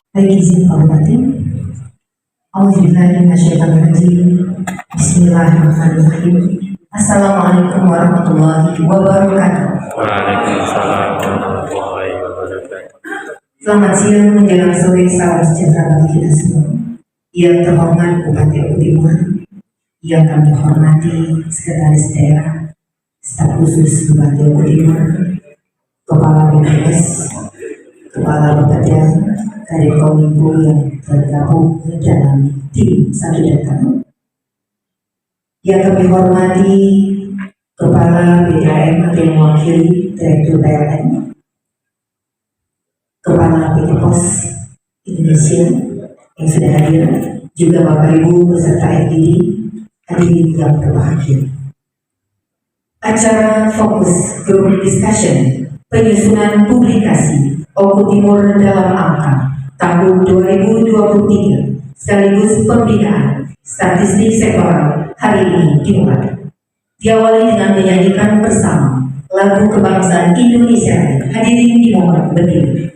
Baik, izin Pak Bupati. Auzubillahiminasyaitonirrajim. Bismillahirrahmanirrahim. Assalamualaikum warahmatullahi wabarakatuh. Waalaikumsalam warahmatullahi wabarakatuh. Selamat siang menjelang sore, salam sejahtera bagi kita semua. Yang terhormat Bupati Oku Timur, yang kami hormati Sekretaris Daerah, Staf Khusus Bupati Oku Timur, Kepala BPS, Kepala Bupatian, Kadin Kominfo yang tergabung dalam tim satu data, yang kami hormati Kepala BKM atau yang mewakili Direktur PLN, Kepala PT Pos Indonesia yang sudah hadir, juga Bapak Ibu beserta FGD, hadirin yang berbahagia. Acara fokus group discussion penyusunan publikasi Oku Timur dalam angka tahun 2023 sekaligus pembinaan statistik sektoral hari ini dimulai. Diawali dengan menyanyikan bersama lagu kebangsaan Indonesia. Hadirin dimohon berdiri.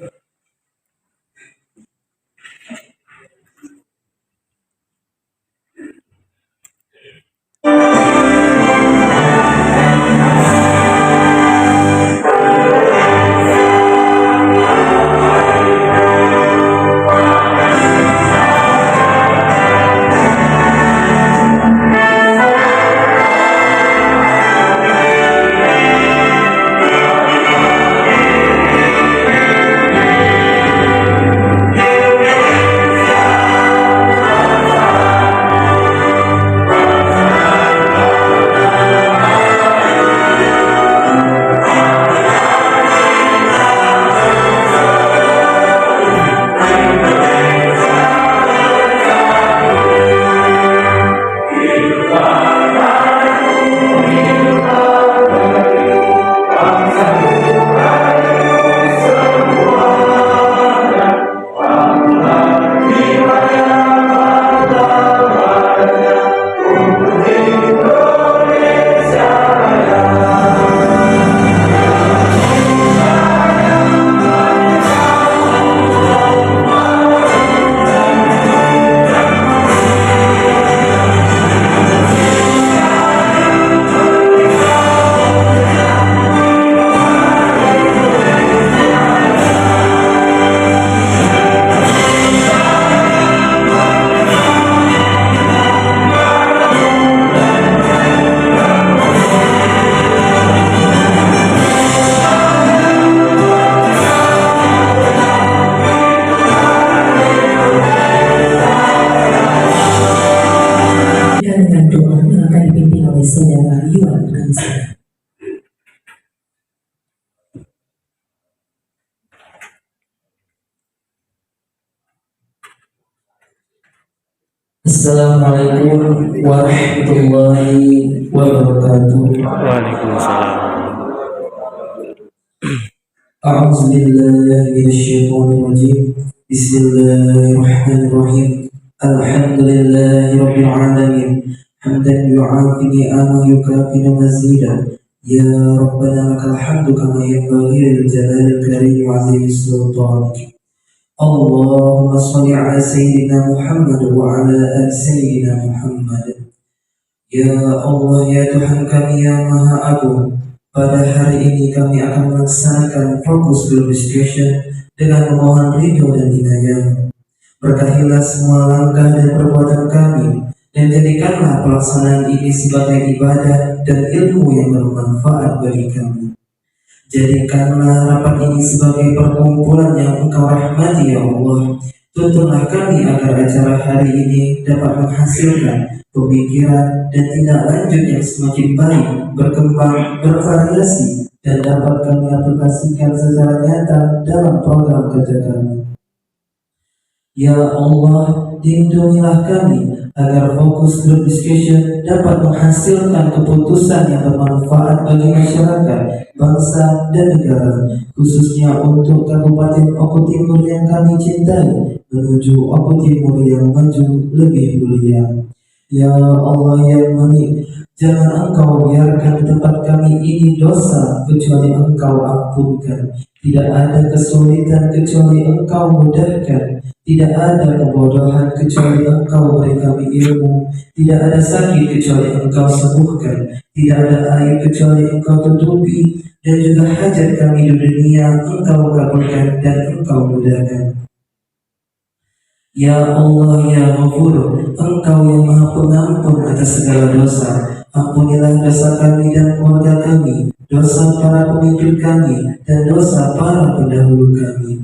Saudara Yuan Kansa. Assalamualaikum warahmatullahi wabarakatuh. Waalaikumsalam. A'udzubillahi minasyaitonir rajim. Bismillahirrahmanirrahim. Alhamdulillahi rabbil alamin. Hamdan yu'afi ni'ama yukafi mazida. Ya Rabbana lakal hamdu kama yanbaghi li jalalil karim wa 'azimi sultanik. Allahumma shalli ala sayyidina Muhammad wa ala ali sayyidina Muhammad. Ya Allah, ya Tuhan kami yang Maha Agung, pada hari ini kami akan melaksanakan fokus group discussion dengan memohon ridho dan inayah. Berkahilah semua langkah dan perbuatan kami, dan jadikanlah pelaksanaan ini sebagai ibadah dan ilmu yang bermanfaat bagi kami. Jadikanlah rapat ini sebagai perkumpulan yang Engkau rahmati, ya Allah. Tuntunlah kami agar acara hari ini dapat menghasilkan pemikiran dan tindak lanjut yang semakin baik, berkembang, bervariasi, dan dapat kami aplikasikan secara nyata dalam program kerja kami. Ya Allah, lindungilah kami agar fokus group discussion dapat menghasilkan keputusan yang bermanfaat bagi masyarakat, bangsa, dan negara, khususnya untuk Kabupaten Oku Timur yang kami cintai, menuju Oku Timur yang maju lebih mulia. Ya Allah yang Manik, jangan Engkau biarkan tempat kami ini dosa kecuali Engkau ampunkan. Tidak ada kesulitan kecuali Engkau mudahkan. Tidak ada kebodohan kecuali Engkau beri kami ilmu. Tidak ada sakit kecuali Engkau sembuhkan. Tidak ada aib kecuali Engkau tutupi. Dan juga hajat kami di dunia Engkau kabulkan dan Engkau mudahkan. Ya Allah, Ya Ghafur, Engkau yang Maha Pengampun atas segala dosa. Ampunilah dosa kami dan keluarga kami, dosa para pemimpin kami, dan dosa para pendahulu kami.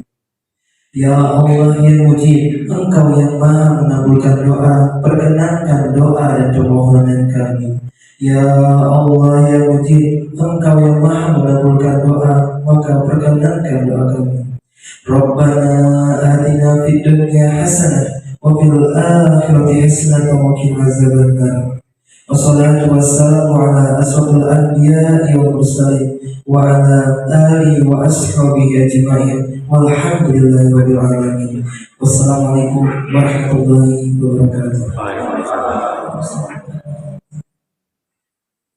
Ya Allah yang Mujib, Engkau yang Maha mengabulkan doa, perkenankan doa dan permohonan kami. Ya Allah yang Mujib, Engkau yang Maha mengabulkan doa, maka perkenankan doa kami. Rabbana atina fid dunya hasanah wa fil akhirati hasanah wa qina azabannar. Wassalatu wassalamu ala asrofil anbiya'i wal mursalin wa ala alihi wa ashabihi ajma'in walhamdulillahi rabbil alamin. Wassalamualaikum warahmatullahi wabarakatuh.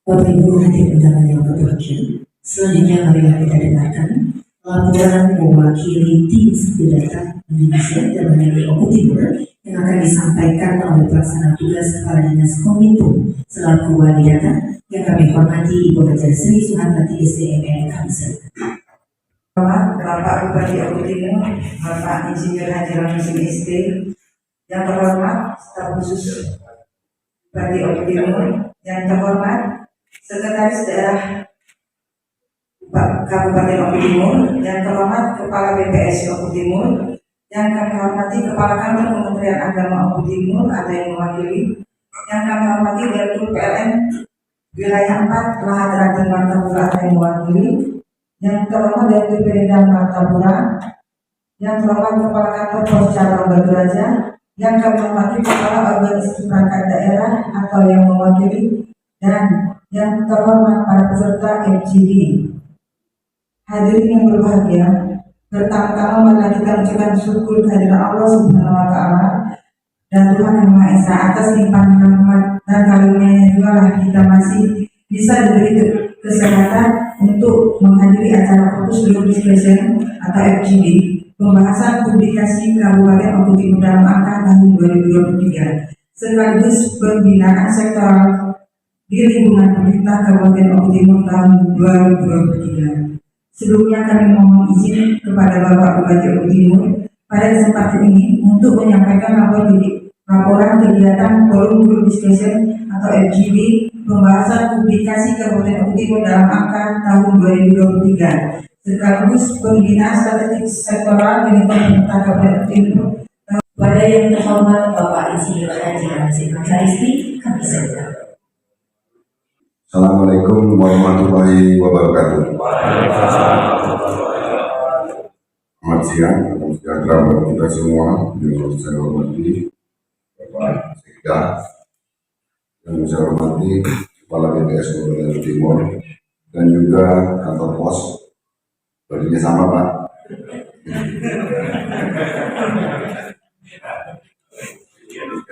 Bapak Ibu hadirin undangan yang berbahagia, selanjutnya marilah kita dengarkan laporan mewakili tim suku data Indonesia dan mengenai Oku Timur yang akan disampaikan oleh pelaksana tugas Kepala Dinas Kominfo selaku wali data yang kami hormati Ibu Hajar Sri Suhartati SDMR Kamsel. Bapak Bupati Oku Timur, Bapak Insinyur Haji Ramzi SD, yang terhormat staf khusus Bupati Oku Timur, yang terhormat Sekretaris Daerah Kabupaten Oku Timur, yang terhormat Kepala BPS Oku Timur, yang kami hormati Kepala Kantor Kementerian Agama Oku Timur atau yang mewakili, yang kami hormati Direktur PLN Wilayah 4 Lahat Ranting Martapura atau yang mewakili, yang terhormat Direktur Pemdam Martapura, yang terhormat Kepala Kantor Pos Cabang Baturaja, yang kami hormati Kepala Organisasi Perangkat Daerah atau yang mewakili, dan yang terhormat para peserta FGD. Hadirin yang berbahagia, pertama-tama marilah kita mengucapkan syukur kehadiran Allah Subhanahu wa Ta'ala dan Tuhan Yang Maha Esa atas limpahan rahmat dan karunia-Nya juga lah kita masih bisa diberi kesehatan untuk menghadiri acara Fokus Group Discussion atau FGD pembahasan publikasi Kabupaten Oku Timur dalam angka tahun 2023 sekaligus pembinaan sektoral di lingkungan pemerintah Kabupaten Oku Timur tahun 2023. Sebelumnya kami mohon izin kepada Bapak Bupati Oku Timur pada kesempatan ini untuk menyampaikan laporan kegiatan Forum Group Discussion atau FGD pembahasan publikasi Kabupaten Oku Timur dalam angka tahun 2023 sekaligus pembinaan strategik sektoral di lingkungan pemerintah Kabupaten Oku Timur. Pada yang terhormat Bapak Insinyur Haji Ramzi Makaristi, kami silakan. Assalamualaikum warahmatullahi wabarakatuh. Selamat siang, salam sejahtera bagi kita semua. Yang saya hormati Bapak Sekda, yang saya hormati Kepala BPS Kabupaten Timur, dan juga kantor pos. Bajunya sama Pak.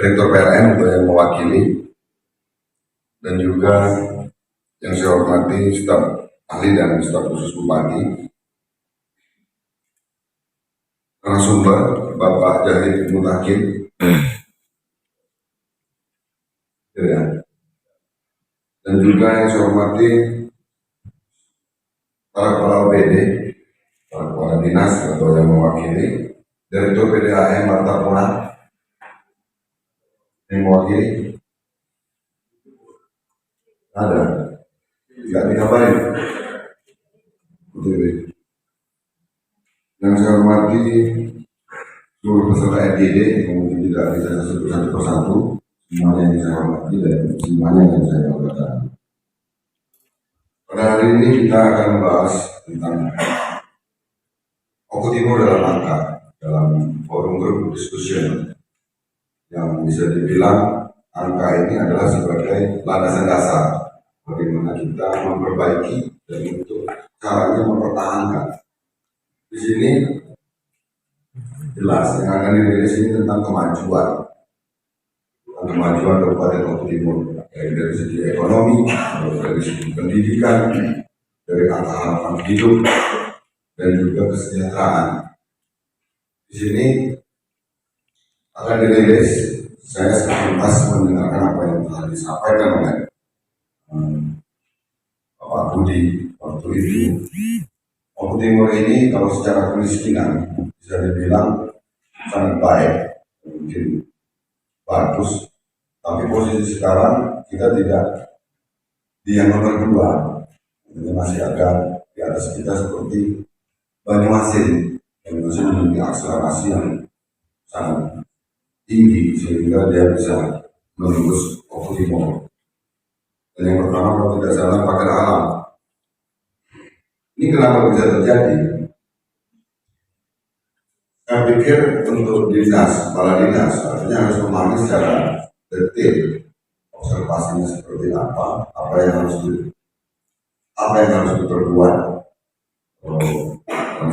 Direktur PLN untuk yang mewakili, dan juga yang saya hormati staf ahli dan staf khusus Bupati, narasumber Bapak Jahid Mutakin, ya. Dan juga yang saya hormati para kepala OPD, para kepala dinas atau yang mewakili, Direktur PDAM Martapura yang mewakili, ada, tidak dikabarin. Yang saya hormati seluruh peserta FGD, mungkin tidak bisa satu persatu, semuanya yang saya hormati dan semuanya yang saya hormati. Pada hari ini kita akan membahas tentang Oku Timur dalam angka, dalam forum grup discussion, yang bisa dibilang angka ini adalah sebagai landasan dasar bagaimana kita memperbaiki dan untuk caranya mempertahankan. Di sini jelas yang akan dirilis ini tentang kemajuan Kabupaten Oku Timur, dari segi ekonomi, dari segi pendidikan, dari angka harapan hidup, dan juga kesejahteraan. Di sini akan dirilis, saya sekilas mendengarkan apa yang telah disampaikan oleh Bapak Budi waktu itu. Oku Timur ini kalau secara kemiskinan bisa dibilang sangat baik, mungkin bagus, tapi posisi sekarang kita tidak di yang nomor 2, ini masih agak di atas kita seperti Banyuasin. Banyuasin memiliki akselerasi yang sangat tinggi sehingga dia bisa menembus Oku Timur. Dan yang pertama kalau tidak salah pagar alam. Ini kenapa bisa terjadi? Saya pikir untuk dinas, kepala dinas, artinya harus memahami secara detail observasinya seperti apa yang harus diperbuat. Kalau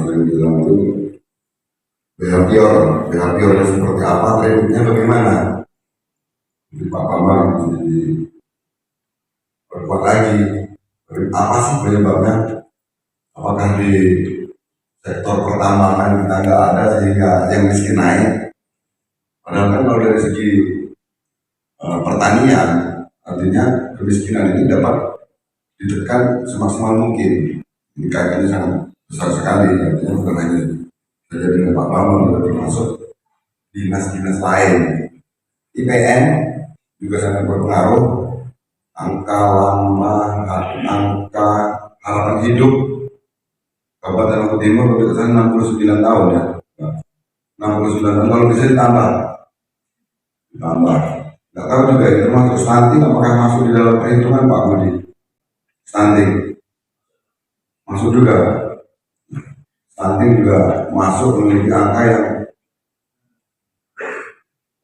sering bilang itu behaviornya seperti apa, trendnya bagaimana. Jadi Pak Bambang jadi berbuat lagi. Apa sih penyebabnya? Apakah di sektor pertambangan kita nggak ada sehingga yang miskin naik? Padahal kan kalau dari segi pertanian, artinya kemiskinan ini dapat ditekan semaksimal mungkin. Ini kaitannya sangat besar sekali, artinya bukan hanya saja dengan Pak Bambang, juga termasuk dinas-dinas lain. IPN juga sangat berpengaruh. Angka harapan hidup Kabupaten Oku Timur untuk sana 69 tahun ya. 69 tahun, kalau bisa ditambah. Nggak tahu juga itu termasuk stunting, apakah masuk di dalam perhitungan Pak Budi? Stunting masuk juga. Stunting juga masuk memiliki angka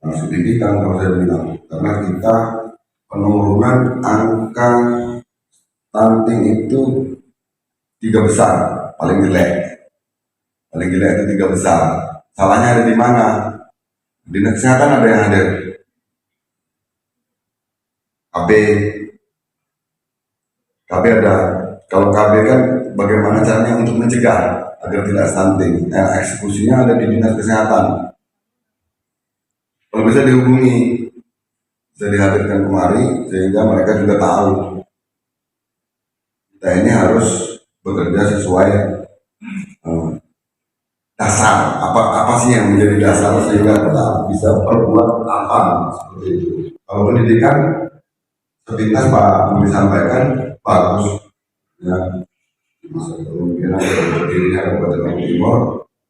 yang signifikan kalau saya bilang, karena kita penurunan angka stunting itu 3 besar. Paling jelek itu 3 besar. Salahnya ada di mana? Dinas kesehatan ada yang hadir. KB ada. Kalau KB kan bagaimana caranya untuk mencegah agar tidak stunting. Eksekusinya ada di dinas kesehatan. Kalau bisa dihubungi, bisa dihadirkan kemari sehingga mereka juga tahu kita ini harus bekerja sesuai dasar, apa sih yang menjadi dasar sehingga kita bisa perbuat apa seperti itu. Kalau pendidikan sepintas Pak Budi sampaikan bagus ya, masa kemungkinan berdirinya Kabupaten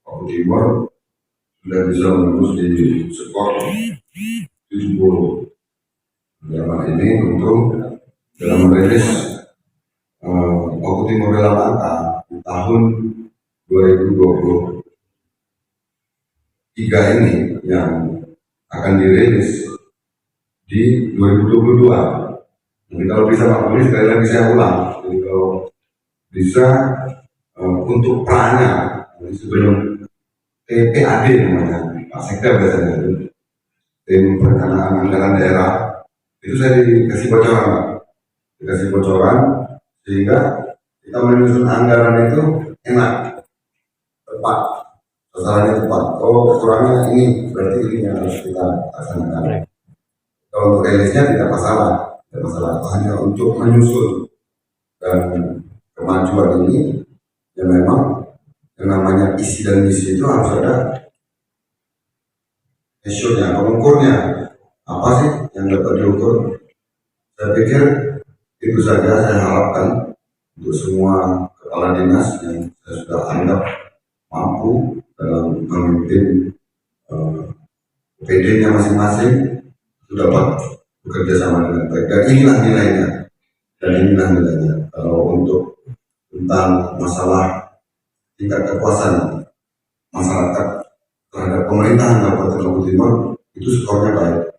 Oku Timur sudah bisa menembus di skor 70. Dalam ini tentu dalam merilis Oku Timur dalam angka di tahun 2023 ini yang akan dirilis di 2022. Jadi kalau bisa Pak Budi sekali lagi saya ulang, jadi kalau bisa untuk perannya sebelum TPAD namanya, Pak Sekda biasanya itu, tim perencanaan anggaran daerah, itu saya dikasih bocoran, sehingga kita menyusun anggaran itu enak, tepat, sasarannya tepat. Oh kekurangannya ini, berarti ini yang harus kita laksanakan. Kalau untuk rilisnya tidak masalah, hanya untuk menyusun dan kemajuan ini, yang memang yang namanya isi dan misi itu harus ada hasilnya, pengukurnya. Apa sih yang dapat diukur? Saya pikir itu saja saya harapkan untuk semua kepala dinas yang saya sudah anggap mampu dalam memimpin PD-nya masing-masing itu dapat bekerja sama dengan baik. Dan inilah nilainya. Kalau untuk tentang masalah tingkat kepuasan masyarakat terhadap pemerintahan Kabupaten Oku Timur itu skornya baik,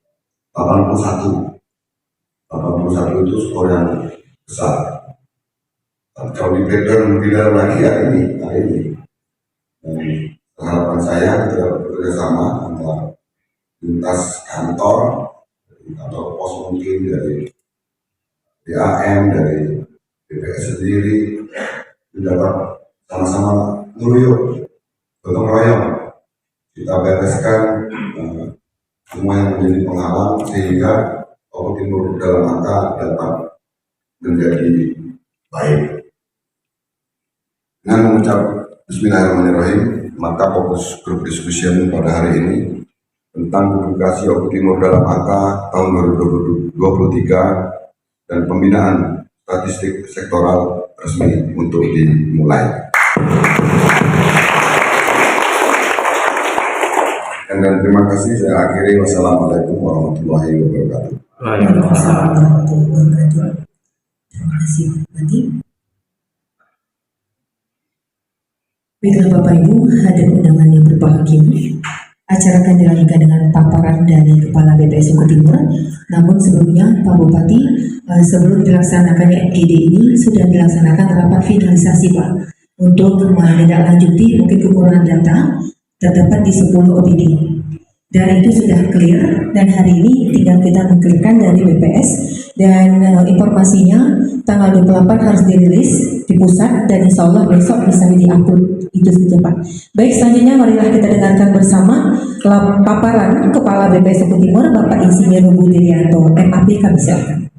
81 itu skor yang besar. Dan kalau di breakdown lebih dalam lagi ya ini. Dan harapan saya kita bekerja sama antara lintas kantor pos mungkin dari DAM, dari BPS sendiri, dapat sama-sama nuruyuk, gotong royong, kita bereskan semua yang menjadi penghalang sehingga Oku Timur dalam angka dapat menjadi baik. Dengan mengucap Bismillahirrahmanirrahim, maka fokus grup diskusi pada hari ini tentang publikasi Oku Timur dalam angka tahun 2023 dan pembinaan statistik sektoral resmi untuk dimulai. Dan terima kasih, saya akhiri. Wassalamualaikum warahmatullahi wabarakatuh. Waalaikumsalam warahmatullahi wabarakatuh. Terima kasih Bupati. Baiklah Bapak Ibu, hadir undangan yang berbahagia. Acara akan dilanjutkan dengan paparan dari Kepala BPS Oku Timur. Namun sebelumnya Pak Bupati, sebelum dilaksanakannya FGD ini sudah dilaksanakan rapat finalisasi Pak untuk menindaklanjuti mungkin kekurangan data terdapat di 10 OPD. Dan itu sudah clear dan hari ini tinggal kita mengklirkan dari BPS dan informasinya tanggal 28 harus dirilis di pusat dan insya Allah besok bisa di-upload. Itu saja Pak. Baik, selanjutnya marilah kita dengarkan bersama paparan Kepala BPS Oku Timur Bapak Insinyur Budi Rianto MAP, kami silakan.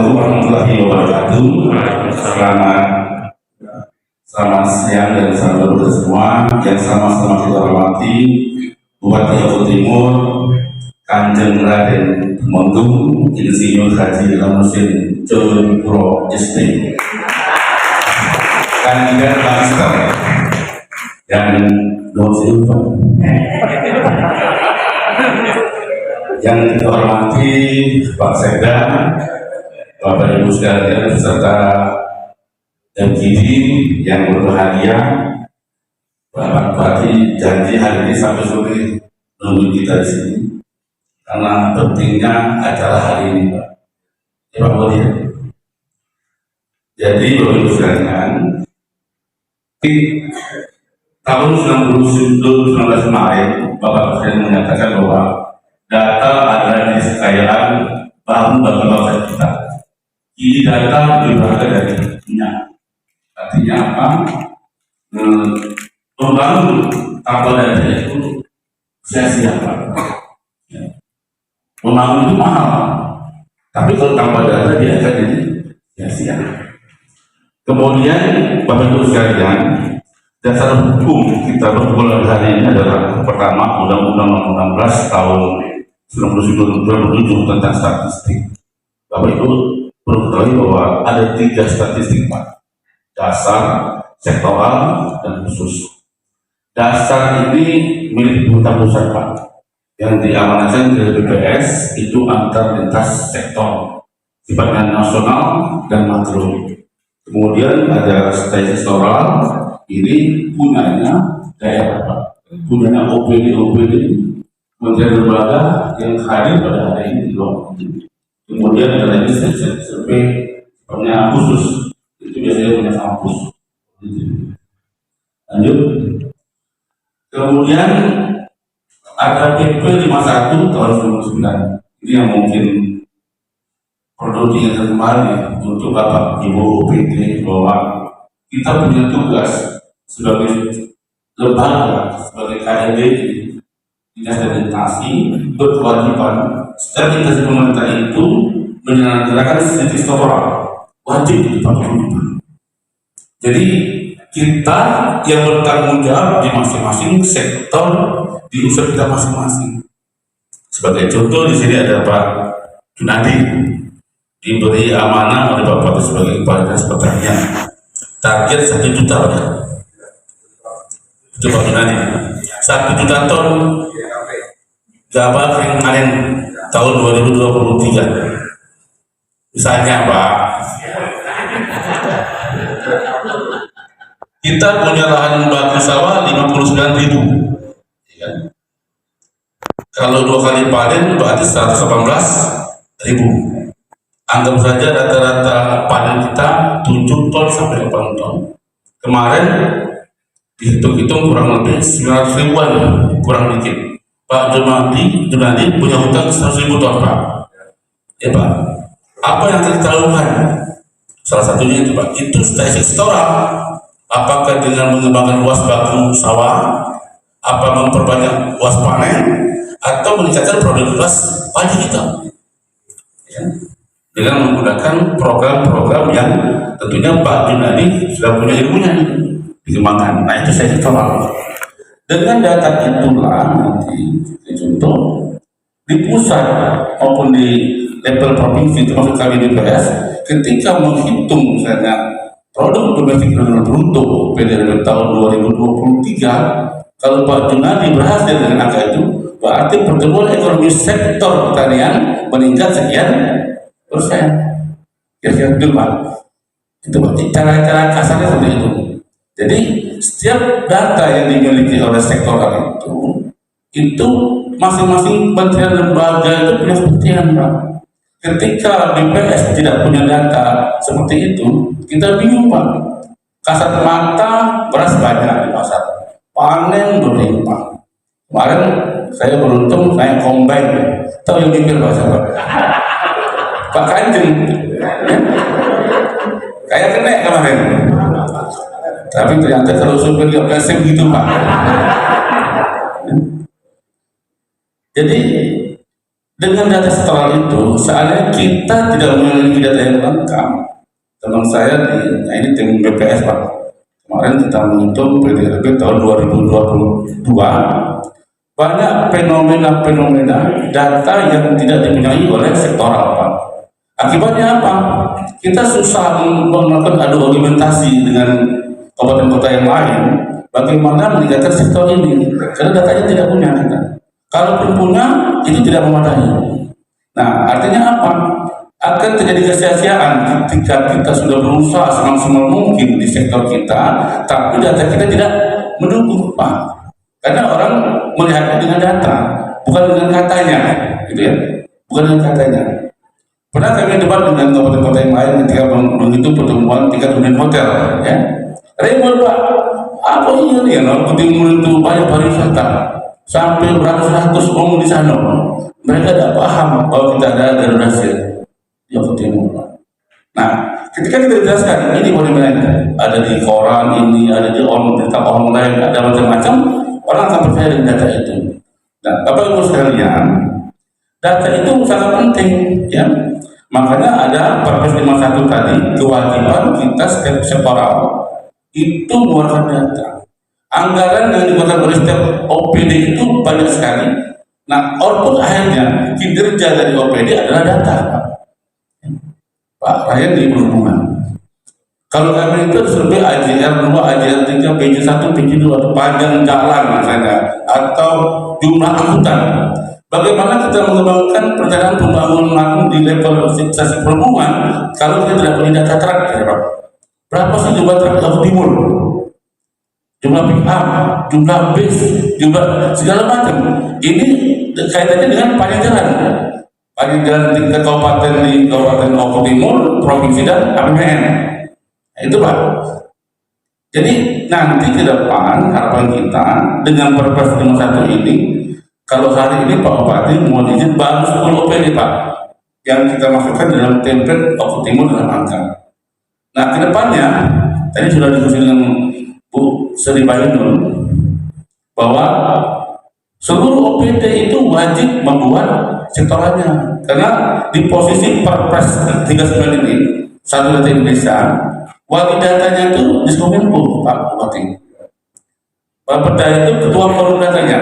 Warahmatullahi wabarakatuh. Selamat siang dan salam semua yang sama-sama kita hormati Bupati Oku Timur Kanjeng Raden Temenggung Insinyur Haji Lamusin John Puro ST Kandidat Master yang yang kita hormati Pak Sekda, Bapak Ibu sekalian beserta MGD yang berbahagia. Bapak Bupati janji hari ini sampai sore nunggu kita di sini karena pentingnya acara hari ini, Pak. Ya Pak Bupati. Jadi Bapak Ibu sekalian, di tahun 1919 kemarin Bapak Presiden menyatakan bahwa data adalah kekayaan baru bagi bangsa kita. Ini data berasal dari minyak. Artinya apa? Membangun kapal data itu sia-sia Pak. Membangun itu mahal, tapi kalau tanpa data dia akan jadi sia-sia. Kemudian Bapak Ibu sekalian, dasar hukum kita berbulan hari ini adalah pertama Undang-Undang Nomor 16 tahun 1997 tentang statistik. Bapak Ibu perlu ketahui bahwa ada 3 statistik Pak: dasar, sektoral, dan khusus. Dasar ini milik pemerintah pusat Pak, yang diamanatkan ke BPS itu antar lintas sektor, sifatnya nasional dan makro. Kemudian ada statistik sektoral, ini punyanya daerah Pak, punyanya OPD kementerian lembaga yang hadir pada hari ini di luar. Kemudian ada lagi survei sifatnya khusus, itu biasanya punya kampus. Lanjut. Kemudian ada PP 51 tahun 2009. Ini yang mungkin perlu diingat kembali untuk Bapak Ibu OPD bahwa kita punya tugas sebagai lembaga, sebagai KLDI, dinas administrasi, berkewajiban setiap instansi pemerintah itu menyelenggarakan statistik sektoral, wajib itu Pak. Jadi kita yang bertanggung jawab di masing-masing sektor di usaha kita masing-masing. Sebagai contoh di sini ada Pak Junadi, diberi amanah oleh Bapak sebagai kepala dinas pertanian, target 1 juta Pak. Itu Pak Junadi, 1 juta ton gabah kering panen tahun 2023. Misalnya Pak, kita punya lahan baku sawah 59.000, ya. Kalau 2 kali panen berarti 118.000. Anggap saja rata-rata panen kita 7 ton sampai 8 ton. Kemarin dihitung-hitung kurang lebih 900 ribuan, kurang dikit. Pak Junadi punya hutang 100.000 ton Pak. Ya Pak, apa yang kita lakukan? Salah satunya itu Pak, itu statistik sektoral. Apakah dengan mengembangkan luas baku sawah, apa memperbanyak luas panen, atau meningkatkan produktivitas padi kita, ya, dengan menggunakan program-program yang tentunya Pak Junadi sudah punya ilmunya dikembangkan. Nah itu saya coba. Dengan data itulah nanti contoh di pusat maupun di level provinsi termasuk kami BPS ketika menghitung misalnya produk domestik bruto PDRB tahun 2023, kalau Pak Junadi berhasil dengan angka itu, berarti pertumbuhan ekonomi sektor pertanian meningkat sekian persen. Kira-kira itu Pak. Itu berarti cara-cara kasarnya seperti itu. Jadi setiap data yang dimiliki oleh sektor itu masing-masing kementerian lembaga itu punya kepentingan Pak. Ketika BPS tidak punya data seperti itu, kita bingung Pak. Kasat mata beras banyak di pasar, panen berlimpah. Kemarin saya beruntung saya combine, tahu yang mikir Pak siapa? Pak Kanjeng, ya? Kayak kena kemarin. Tapi ternyata kalau supir gak kasih begitu Pak. Jadi dengan data sektoral itu, seandainya kita tidak memiliki data yang lengkap, teman saya nah ini tim BPS Pak, kemarin kita menghitung PDRB tahun 2022, banyak fenomena-fenomena data yang tidak dipunyai oleh sektoral Pak. Akibatnya apa? Kita susah melakukan adu argumentasi dengan kabupaten kota yang lain bagaimana meningkatkan sektor ini karena datanya tidak punya kita. Kalaupun punya itu tidak memadai. Nah artinya apa? Akan terjadi kesia-siaan ketika kita sudah berusaha semaksimal mungkin di sektor kita, tapi data kita tidak mendukung Pak. Karena orang melihatnya dengan data, bukan dengan katanya, gitu ya, bukan dengan katanya. Pernah kami debat dengan kabupaten kota yang lain ketika menghitung pertumbuhan tingkat hunian hotel, ya. Ribut Pak, apa iya nih kalau Timur itu banyak pariwisata sampai beratus-ratus orang di sana, mereka tidak paham bahwa kita ada Garuda Shield di Timur. Nah, ketika kita jelaskan ini bagaimana ada di koran ini, ada di berita online, ada macam-macam, orang akan percaya dengan data itu. Nah, Bapak Ibu sekalian, data itu sangat penting, ya. Makanya ada Perpres 51 tadi kewajiban kita setiap sektoral itu mengeluarkan data. Anggaran yang dikeluarkan oleh setiap OPD itu banyak sekali. Nah, output akhirnya kinerja dari OPD adalah data, Pak Ryan di perhubungan. Kalau kami itu survei AJR 2, AJR 3, PJ1, PJ2 atau panjang jalan misalnya, atau jumlah angkutan. Bagaimana kita mengembangkan perjalanan pembangunan di level stasiun perhubungan kalau kita tidak punya data terakhir, Pak? Berapa sih jumlah truk Jawa Timur? Jumlah pick up, jumlah bis, jumlah segala macam. Ini kaitannya dengan panjang jalan. Panjang jalan tingkat kabupaten di Kabupaten Jawa Timur, provinsi dan APBN. Nah, itu Pak. Jadi nanti ke depan harapan kita dengan Perpres 51 ini, kalau hari ini Pak Bupati mau izin baru 10 OPD Pak, yang kita masukkan dalam template Jawa Timur dalam angka. Nah, kedepannya tadi sudah diskusi dengan Bu Sri Bainul bahwa seluruh OPD itu wajib membuat sektorannya, karena di posisi Perpres 39 ini satu data Indonesia, wali datanya itu Diskominfo Pak Bupati. Pak Perda itu ketua forum datanya,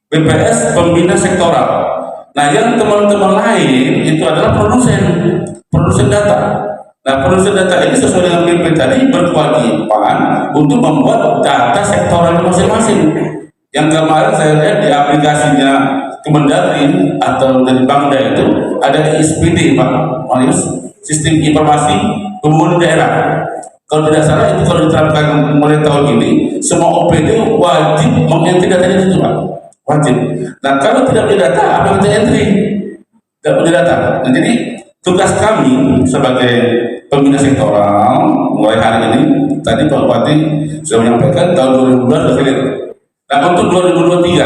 BPS pembina sektoral. Nah, yang teman-teman lain itu adalah produsen data. Nah, produsen data ini sesuai dengan PP tadi berkewajiban untuk membuat data sektoral masing-masing. Yang kemarin saya lihat di aplikasinya Kemendagri atau dari Bangda itu ada SPD Pak Marius, Sistem Informasi Pembangunan Daerah. Kalau tidak salah itu kalau diterapkan mulai tahun ini, semua OPD wajib mengentry datanya itu Pak. Wajib. Nah, kalau tidak punya data, apa yang kita entry? Tidak punya data. Nah, jadi tugas kami sebagai pembina sektoral mulai hari ini, tadi Pak Bupati sudah menyampaikan tahun 2012 sudah clear. Nah, untuk 2023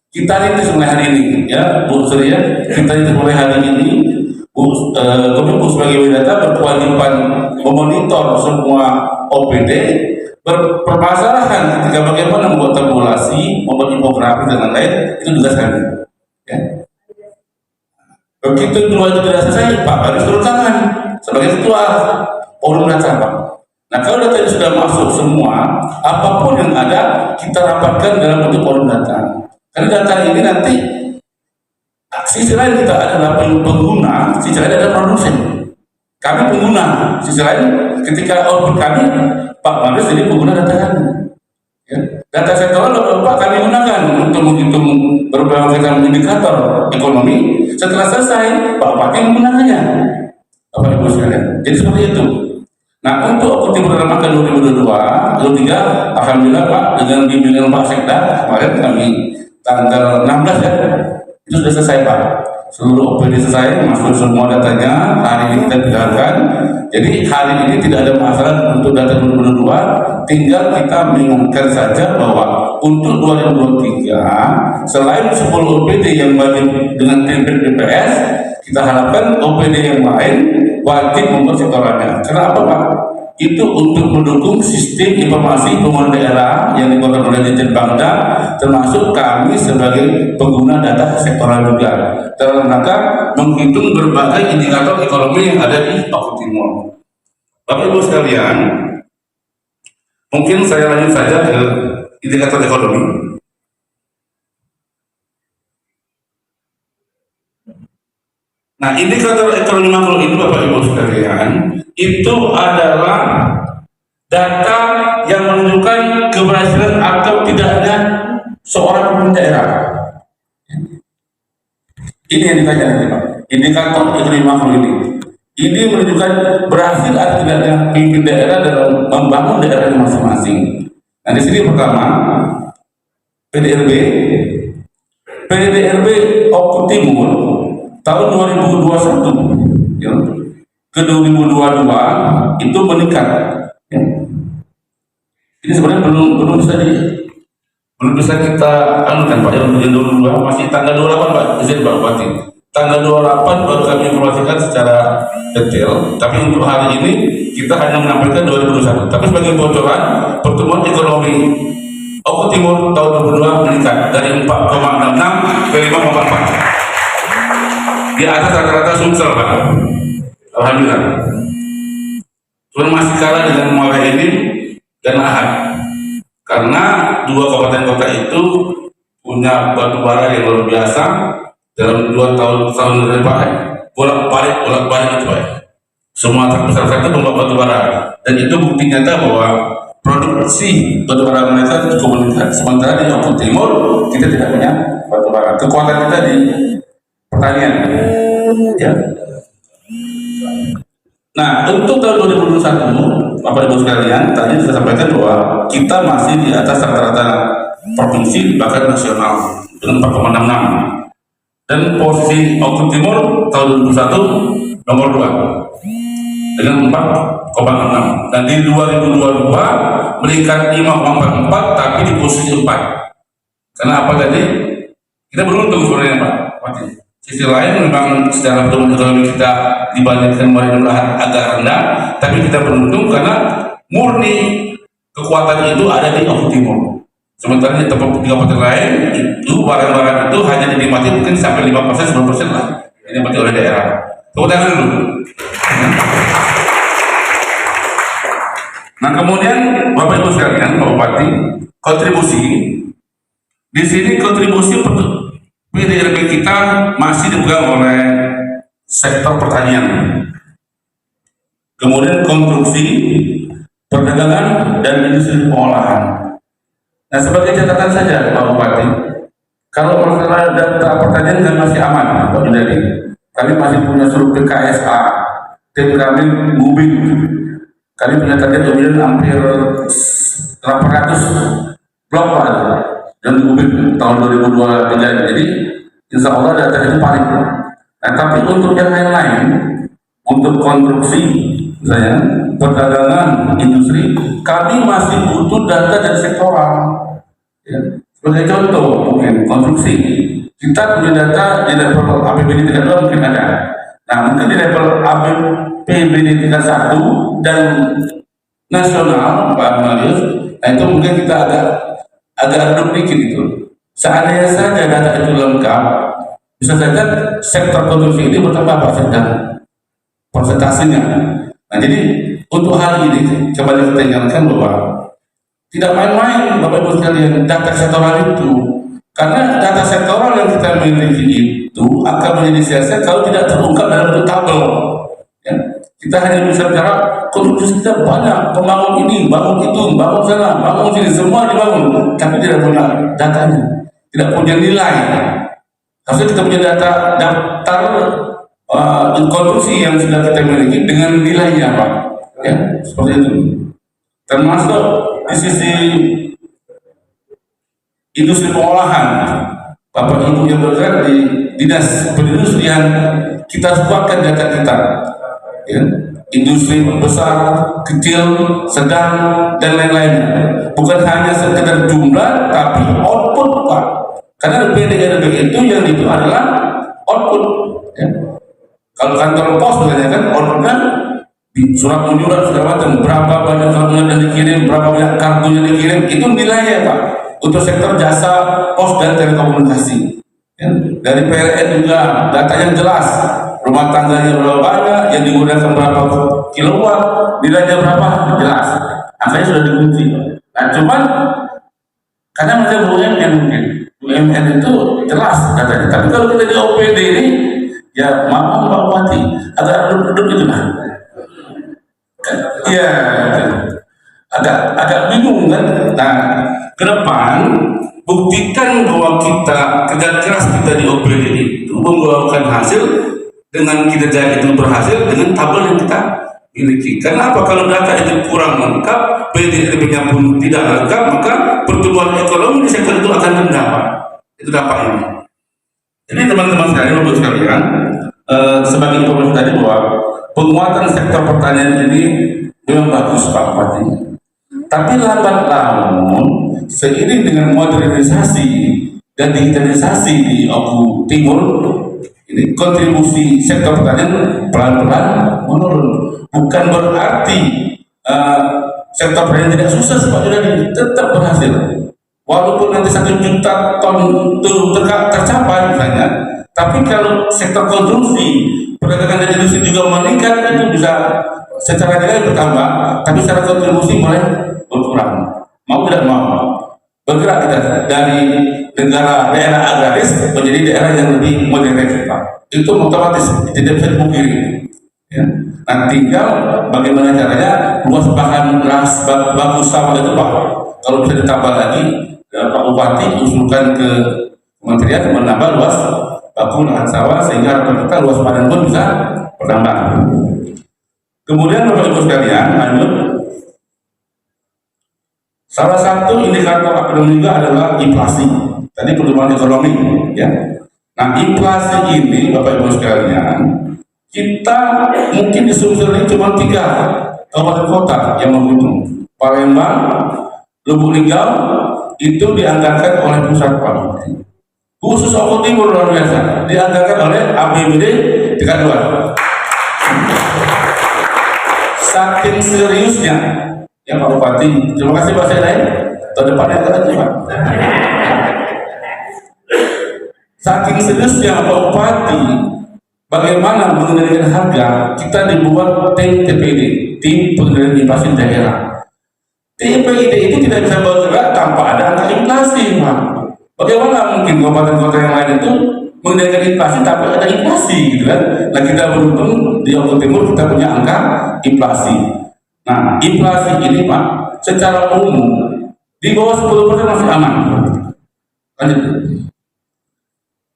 Kita rintis mulai hari ini, ya Bu Sri ya, kita rintis mulai hari ini. Kominfo sebagai Widata berkewajiban memonitor semua OPD berpermasalahan ketika bagaimana membuat tabulasi, membuat infografis dan lain-lain, itu tugas kami. Ya. Begitu dua itu tidak selesai, Pak harus turun tangan sebagai ketua forum data Pak. Nah kalau data ini sudah masuk semua, apapun yang ada kita rapatkan dalam bentuk forum data. Karena data ini nanti sisi lain kita adalah pengguna, sisi lain adalah produsen. Kami pengguna, sisi lain ketika output kami, Pak Maris jadi pengguna data kami. Ya. Data sektoral Pak kami gunakan untuk menghitung berbagai macam indikator ekonomi. Setelah selesai, Pak pakai menggunakannya. Bapak Ibu sekalian. Jadi seperti itu. Nah untuk okti program angka 2022, 2023, alhamdulillah Pak dengan bimbingan Pak Sekda kemarin kami tanggal 16 ya. Itu sudah selesai Pak, seluruh OPD selesai, masuk semua datanya, hari ini kita bicarakan. Jadi hari ini tidak ada masalah untuk data 2022, tinggal kita mengingatkan saja bahwa untuk 2023, selain 10 OPD yang wajib dengan template BPS, kita harapkan OPD yang lain wajib membuat sektorannya. Kenapa Pak? Itu untuk mendukung sistem informasi pembangunan daerah yang dikeluarkan oleh Dirjen Bangda, termasuk kami sebagai pengguna data sektoral juga, dalam rangka menghitung berbagai indikator ekonomi yang ada di Papua Timur. Bapak Ibu sekalian, mungkin saya lanjut saja ke indikator ekonomi. Nah, indikator ekonomi makro ini Bapak Ibu sekalian, itu adalah data yang menunjukkan keberhasilan atau tidaknya seorang pemimpin daerah. Ini yang ditanya nanti Pak, indikator ekonomi makro ini. Ini menunjukkan berhasil atau tidaknya pemimpin daerah dalam membangun daerahnya masing-masing. Nah, di sini pertama, PDRB Papua Timur tahun 2021 ya, ke 2022 itu meningkat ya. Ini sebenarnya belum bisa kita anukan Pak, yang 2022 masih tanggal 28 Pak, izin Pak Bupati, tanggal 28 baru kami informasikan secara detail, tapi untuk hari ini kita hanya menampilkan 2021. Tapi sebagai bocoran, pertumbuhan ekonomi Papua Timur tahun 2022 meningkat dari 4,66 ke 5,4, di atas rata-rata Sumsel Pak. Alhamdulillah. Cuma masih kalah dengan Muara Enim dan Ahad, karena dua kabupaten kota itu punya batu bara yang luar biasa dalam 2 tahun dari Pak. Bolak-balik itu Pak. Semua terbesar itu membawa batu bara, dan itu bukti nyata bahwa produksi batu bara mereka cukup meningkat. Sementara di Papua Timur kita tidak punya batu bara. Kekuatan kita di pertanian ya. Nah untuk tahun 2021 Bapak Ibu sekalian, tadi saya sampaikan bahwa kita masih di atas rata-rata provinsi bahkan nasional dengan 4,66, dan posisi Papua Timur tahun 2021 nomor 2 dengan 4,6, dan di 2022 meningkat 5,44 tapi di posisi 4. Karena apa tadi? Kita beruntung sebenarnya Pak. Sisi lain memang secara pertumbuhan ekonomi kita dibandingkan Muara Enim agak rendah, tapi kita beruntung karena murni kekuatan itu ada di Papua Timur. Sementara di tempat lain itu barang-barang itu hanya dinikmati mungkin sampai 5%, 10% lah dinikmati oleh daerah. Tepuk tangan dulu. Nah kemudian Bapak Ibu sekalian, Pak Bupati, kontribusi di sini kontribusi PDRB kita masih dipegang oleh sektor pertanian, kemudian konstruksi, perdagangan, dan industri pengolahan. Nah sebagai catatan saja Pak Bupati, kalau masalah data pertanian kan masih aman Pak Jundari. Kami masih punya survei KSA, tim kami ngubing, kami punya target kemudian hampir 800 blok Pak, dan ngubing tahun 2023. Jadi insya Allah data itu paling. Nah tapi untuk yang lain-lain, untuk konstruksi misalnya perdagangan, industri, kami masih butuh data dari sektoral ya. Sebagai contoh mungkin konstruksi, kita punya data di level APBD tingkat 2 mungkin ada. Nah mungkin di level APBD tingkat 1 dan nasional Pak Marius, nah itu mungkin kita agak redup dikit gitu. Seandainya saja data itu lengkap, bisa saja sektor konstruksi ini bertambah persentasenya. Nah jadi untuk hal ini kembali kita ingatkan bahwa tidak main-main Bapak Ibu sekalian data sektoral itu, karena data sektoral yang kita miliki itu akan menjadi sia-sia kalau tidak terungkap dalam bentuk tabel. Ya. Kita hanya bisa bicara konstruksi kita banyak, pembangun ini, bangun itu, bangun sana, bangun sini, semua dibangun, tapi tidak punya datanya, tidak punya nilai. Harusnya kita punya daftar konstruksi yang sudah kita miliki dengan nilainya, Pak. Ya, seperti itu. Termasuk di sisi industri pengolahan, Bapak Ibu yang bergerak di dinas perindustrian, kita sebarkan data kita. Ya, industri besar, kecil, sedang, dan lain-lain. Bukan hanya sekedar jumlah, tapi output, Pak. Karena PDRB itu yang itu adalah output. Ya. Kalau kantor pos misalnya kan outputnya di surat menyurat segala macam, berapa banyak kartunya yang dikirim, berapa banyak kartu yang dikirim, itu nilainya Pak. Untuk sektor jasa pos dan telekomunikasi. Ya. Dari PLN juga data yang jelas, rumah tangganya berapa banyak, yang digunakan berapa kilowatt, nilainya berapa, jelas. Angkanya sudah dikunci. Nah cuman karena masih BUMN mungkin, BUMN itu jelas datanya. Tapi kalau kita di OPD ini, ya maaf Pak Bupati, agak duduk itu lah. Iya, agak bingung kan. Nah, ke depan buktikan bahwa kita kerja keras kita di OPD itu membuahkan hasil dengan kinerja itu berhasil dengan tabel yang kita miliki. Karena apa? Kalau data itu kurang lengkap, PDRB-nya pun tidak lengkap, maka pertumbuhan ekonomi di sektor itu akan rendah, Pak. Itu dampaknya. Jadi teman-teman sekalian, Bapak sekalian, sebagai informasi tadi bahwa penguatan sektor pertanian ini memang bagus Pak Bupati. Tapi lambat laun seiring dengan modernisasi dan digitalisasi di Oku Timur, ini kontribusi sektor pertanian pelan-pelan menurun. Bukan berarti sektor pertanian tidak sukses, Pak Juradi, tetap berhasil. Walaupun nanti 1 juta ton itu tercapai misalnya, tapi kalau sektor konsumsi, perdagangan dan industri juga meningkat, itu bisa secara nilai bertambah, tapi secara kontribusi mulai berkurang. Mau tidak mau, bergerak kita dari daerah agraris menjadi daerah yang lebih modern, Pak. Itu otomatis tidak bisa dipungkiri. Ya. Nah, tinggal bagaimana caranya luas baku sawah itu, Pak. Kalau bisa ditambah lagi, Pak Bupati usulkan ke kementerian menambah luas baku lahan sawah sehingga harapan kita luas panen pun bisa bertambah. Kemudian Bapak Ibu sekalian, lanjut. Salah satu indikator ekonomi juga adalah inflasi. Tadi pertumbuhan ekonomi, ya. Nah, inflasi ini Bapak Ibu sekalian, kita mungkin di Sumsel ini cuma 3 kabupaten kota yang menghitung. Palembang, Lubuk Linggau itu dianggarkan oleh pusat Pak. Khusus Oku Timur luar biasa dianggarkan oleh APBD tingkat 2. Saking seriusnya, ya Pak Bupati. Terima kasih Pak Sekda. Tahun depan yang tadi Pak. Saking seriusnya Pak Bupati, bagaimana mengendalikan harga, kita dibuat tim TPD, tim pengendalian inflasi daerah. TPD itu tidak bisa bergerak tanpa ada angka inflasi, Pak. Bagaimana mungkin kabupaten kota yang lain itu mengendalikan inflasi tanpa ada inflasi, gitu kan? Nah, kita beruntung di Oku Timur kita punya angka inflasi. Nah, inflasi ini, Pak, secara umum di bawah 10% masih aman. Lanjut.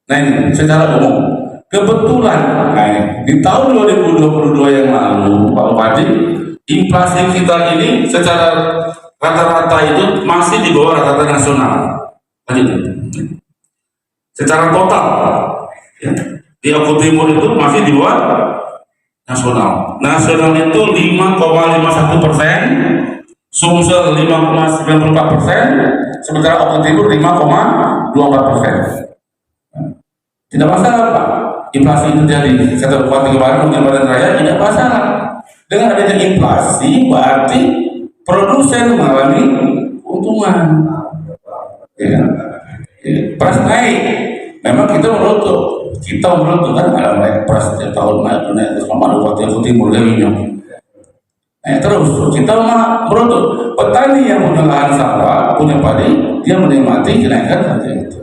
Nah, ini secara umum. Kebetulan, nah ini, di tahun 2022 yang lalu, Pak Bupati, inflasi kita ini secara rata-rata itu masih di bawah rata-rata nasional. Lanjut. Secara total, ya, di Oku Timur itu masih di bawah nasional. Nasional itu 5,51%, Sumsel 5,94%, sementara Oku Timur 5,24%. Tidak masalah Pak, inflasi itu terjadi. Kata Bupati kemarin mungkin Badan Raya tidak masalah. Dengan adanya inflasi berarti produsen mengalami keuntungan. Ya. Beras naik, memang kita menutup kan ada naik beras setiap tahun naik terus sama Bupati Oku Timur minyak. Nah, terus kita menutup. Petani yang punya lahan sawah, punya padi, dia menikmati kenaikan harga itu.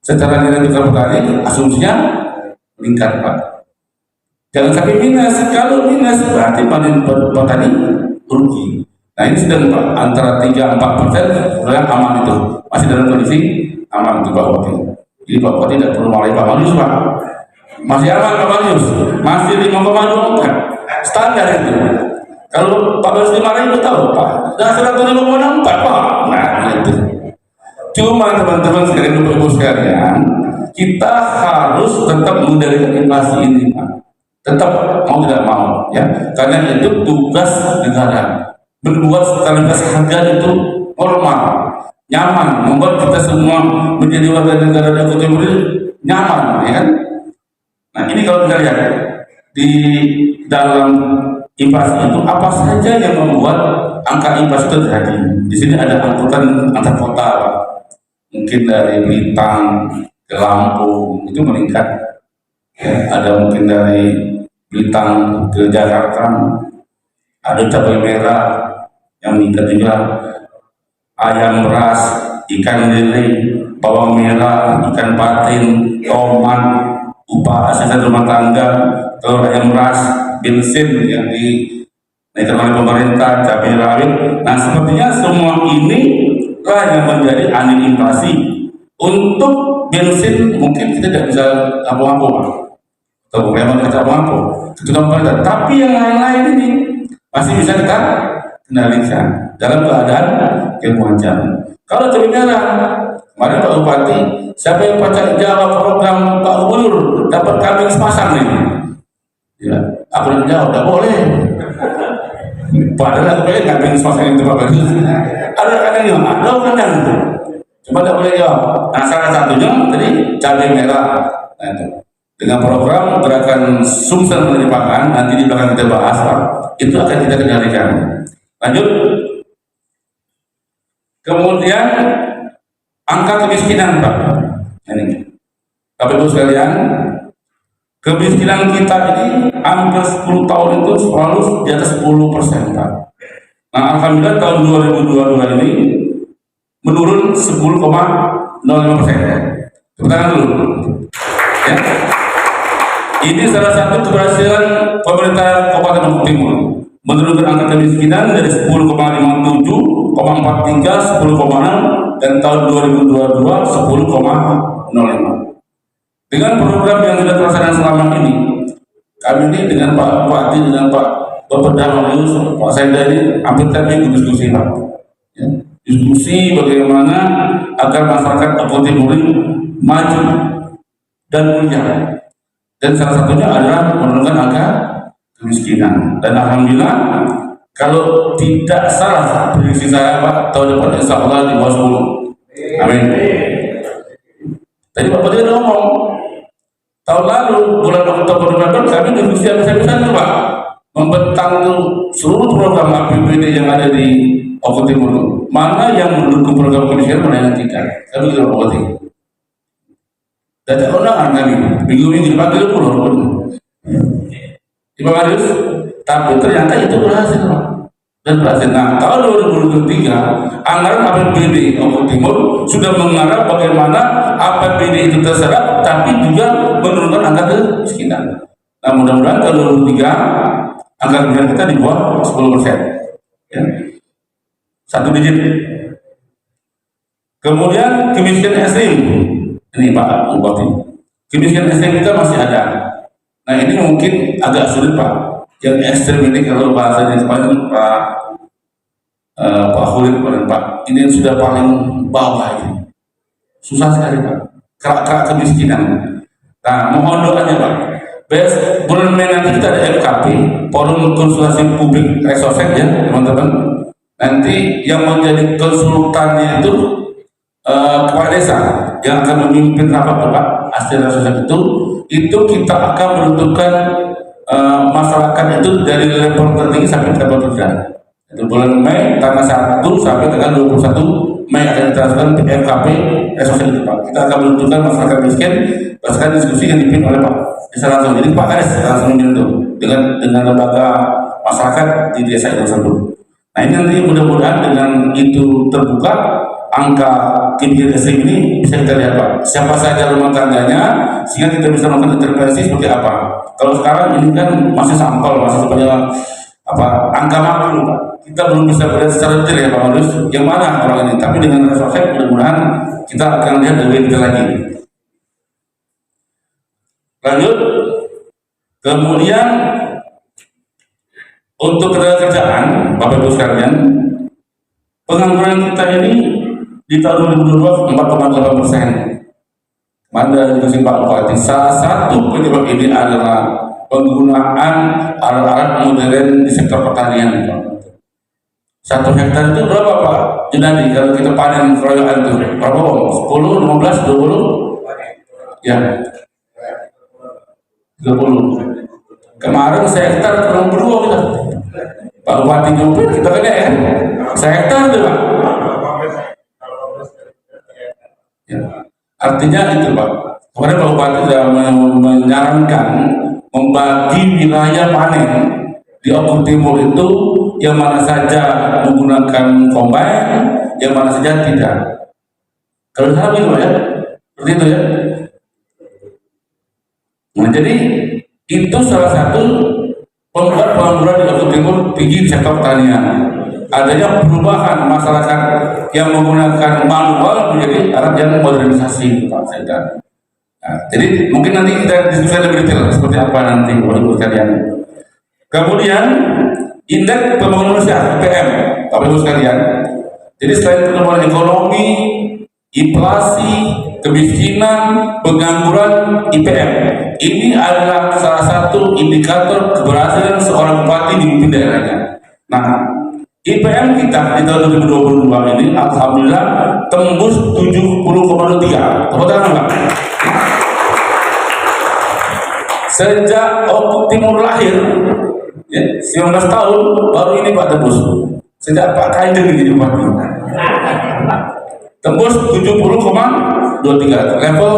Secara nilai tukar petani, asumsinya meningkat Pak. Jangan sampai minus. Kalau minus berarti panen petani rugi. Nah ini sedang Pak, antara 3-4% sudah aman itu. Masih dalam kondisi aman itu Pak Bupati. Jadi Pak Bupati tidak perlu marahi Pak Marius Pak. Masih aman Pak Marius, masih 5,24 standar itu. Kalau Pak Marius dimarahi itu tahu Pak, dasar 5,4 Pak. Nah itu. Cuma teman-teman sekalian, ibu-ibu sekalian, kita harus tetap mengendalikan inflasi ini Pak. Tetap mau tidak mau ya, karena itu tugas negara. Membuat stabilitas harga itu normal, nyaman, membuat kita semua menjadi warga negara dan Oku Timur nyaman, ya kan? Nah ini kalau kita lihat di dalam inflasi itu apa saja yang membuat angka inflasi itu terjadi. Di sini ada angkutan antar kota, Pak. Mungkin dari Blitar ke Lampung itu meningkat. Ya, ada mungkin dari Blitar ke Jakarta, ada cabai merah yang meningkat juga, ayam beras, ikan lele, bawang merah, ikan patin, tomat, upah asisten rumah tangga, telur ayam beras, bensin yang dinaikkan oleh pemerintah, cabai rawit. Nah sepertinya semua ini lah yang menjadi angin inflasi. Untuk bensin mungkin kita tidak bisa ampuh-ampuh, atau memang kita ampuh, itu pemerintah. Tapi yang lain-lain ini masih bisa kita kendalikan dalam keadaan yang wajar. Kalau cabai merah, kemarin Pak Bupati, siapa yang pacar jawab program Pak Gubernur dapat kambing sepasang nih? Ya, aku yang jawab, tidak boleh. Padahal aku pengen kambing sepasang itu Pak Bupati. Ada kadang yang ada kadang itu, cuma tidak boleh jawab. Nah salah satunya tadi cabai merah. Nah, itu. Dengan program gerakan Sumsel Menjadi Pangan, nanti di belakang kita bahas Pak, itu akan kita kendalikan. Lanjut. Kemudian angka kemiskinan Pak. Ini Bapak Ibu sekalian, kemiskinan kita ini hampir 10 tahun itu selalu di atas 10% Pak. Nah alhamdulillah tahun 2022 ini menurun 10,05%. Tepuk tangan dulu. Ya. Ini salah satu keberhasilan pemerintah Kabupaten Oku Timur menurunkan angka kemiskinan dari 10,57, 0,43, 10,6 dan tahun 2022 10,05. Dengan program yang sudah terlaksana selama ini, kami ini dengan Pak Bupati, dengan Pak Bapeda Marius, Pak Saida ini hampir kami diskusi Pak. Ya. Diskusi bagaimana agar masyarakat Oku Timur maju dan mulia. Dan salah satunya adalah menurunkan angka kemiskinan. Dan alhamdulillah kalau tidak salah prediksi saya Pak, tahun depan insya Allah di bawah 10. Amin. Tadi Pak Bupati ada ngomong, tahun lalu bulan Oktober November kami diskusi habis-habisan tuh Pak, membentang tuh seluruh program APBD yang ada di Oku Timur. Mana yang mendukung program kemiskinan, mana yang tidak. Kami tidak Bupati. Dan undangan kami minggu-minggu dipanggil pulau Pak Marius, tapi ternyata itu berhasil dan berhasil. Nah tahun 2023 anggaran APBD Oku Timur sudah mengarah bagaimana APBD itu terserap tapi juga menurunkan angka kemiskinan. Nah mudah-mudahan tahun 2023 angka kemiskinan kita di bawah 10%, ya. 1 digit. Kemudian kemiskinan ekstrim. Ini Pak Bupati, kemiskinan ekstrim kita masih ada. Nah ini mungkin agak sulit Pak. Yang ekstrim ini kalau bahasanya kemarin Pak Khalid dan Pak, ini sudah paling bawah ini. Susah sekali Pak. Kerak kemiskinan. Nah mohon doanya Pak. Bulan Mei nanti kita ada FKP, Forum Konsultasi Publik Resources ya teman-teman. Nanti yang menjadi konsultannya itu kepala desa yang akan memimpin rapat Pak Asisten Sosial itu kita akan menentukan masyarakat itu dari level tertinggi sampai level terendah. Itu bulan Mei tanggal 1 sampai tanggal 21 Mei akan ditransferkan ke RKP Sosial itu Pak. Kita akan menentukan masyarakat miskin berdasarkan diskusi yang dipimpin oleh Pak Desa langsung. Jadi Pak Kades langsung menyentuh dengan lembaga masyarakat di desa itu tersebut. Nah ini nanti mudah-mudahan dengan itu terbuka angka KPI ini bisa kita lihat Pak. Siapa saja rumah tangganya sehingga kita bisa melakukan intervensi seperti apa. Kalau sekarang ini kan masih sampel, masih sebanyak angka makro Pak. Kita belum bisa melihat secara detail ya Pak Marus yang mana orang ini. Tapi dengan resource mudah-mudahan kita akan lihat lebih detail lagi. Lanjut, kemudian untuk ketenagakerjaan Bapak Ibu sekalian, pengangguran kita ini di tahun 2022 4,8%. Mana diskusi Pak Bupati, salah satu penyebab ini adalah penggunaan alat-alat modern di sektor pertanian. 1 hektar itu berapa Pak? Jadi kalau kita panen keroyokan itu berapa Om? 10, 15, 20? Ya, 30. Kemarin sehektar terlalu berdua kita. Pak Bupati nyumpir kita kan ya, sehektar itu Pak. Ya. Artinya itu Pak. Kemarin Pak Bupati sudah menyarankan membagi wilayah panen di Oku Timur itu yang mana saja menggunakan combine, yang mana saja tidak. Kalau salah itu ya, seperti itu ya. Nah jadi itu salah satu pengangguran di Oku Timur tinggi di sektor pertanian. Adanya perubahan masyarakat yang menggunakan manual menjadi alat yang modernisasi Pak Saida. Nah, jadi mungkin nanti kita diskusi lebih detail seperti apa nanti Bapak Ibu sekalian. Kemudian indeks pembangunan manusia IPM Bapak Ibu sekalian. Jadi selain pertumbuhan ekonomi, inflasi, kemiskinan, pengangguran, IPM ini adalah salah satu indikator keberhasilan seorang bupati di daerahnya. Nah, IPM kita di tahun 2022 ini alhamdulillah tembus 70,3. Tepuk tangan Pak. Sejak Oku Timur lahir ya, 19 tahun baru ini Pak tembus. Sejak Pak Kaideng jadi bupati. Tembus 70,23 level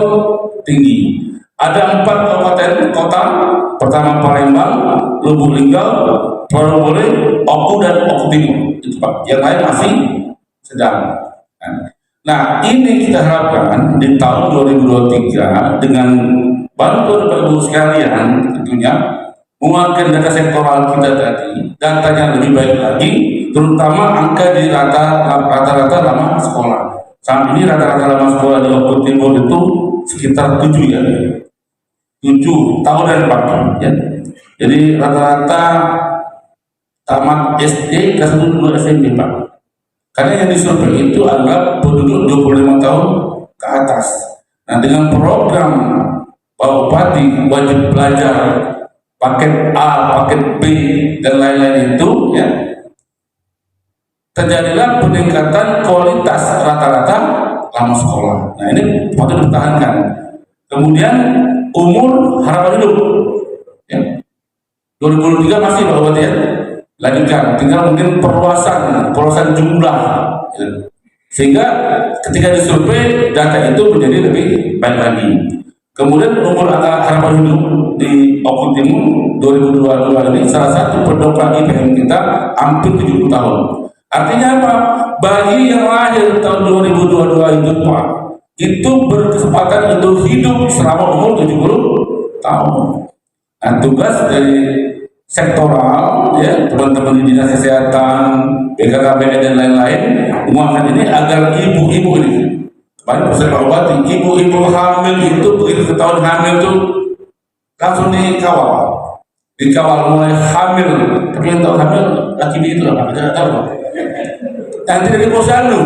tinggi. Ada 4 kabupaten kota, pertama Palembang, Lubuk Linggau, Purworejo, Oku dan Oku Timur. Itu Pak. Yang lain masih sedang. Nah, ini kita harapkan di tahun 2023 dengan bantuan Bapak Ibu sekalian tentunya menguatkan data sektoral kita tadi, datanya lebih baik lagi, terutama angka di rata-rata lama sekolah. Saat ini rata-rata lama sekolah di Oku Timur itu sekitar 7 ya. 7 tahunan Pak ya. Jadi rata-rata tamat SD kelas 1 2 SMP Pak. Karena yang disurvei itu adalah penduduk 25 tahun ke atas. Nah, dengan program Pak Bupati wajib belajar paket A, paket B dan lain-lain itu ya, terjadilah peningkatan kualitas rata-rata lama sekolah. Nah, ini patut dipertahankan. Kemudian umur harapan hidup ya. 2023 masih Pak Bupati ya. Lanjutkan, tinggal mungkin perluasan jumlah ya. Sehingga ketika disurvei data itu menjadi lebih baik lagi. Kemudian umur harapan hidup di Oku Timur 2022 ini salah satu pendongkrak IPM kita hampir 70 tahun. Artinya apa? Bayi yang lahir tahun 2022 itu Pak, itu berkesempatan untuk hidup selama umur 70 tahun. Nah, tugas dari sektoral ya, teman-teman di dinas kesehatan, BKKBN dan lain-lain menguatkan ini agar ibu-ibu ini banyak pesan Pak Bupati, ibu-ibu hamil itu begitu ketahuan hamil itu langsung dikawal mulai hamil. Tapi yang tahu hamil laki itu lah Pak, tidak tahu Pak. Nanti dari posyandu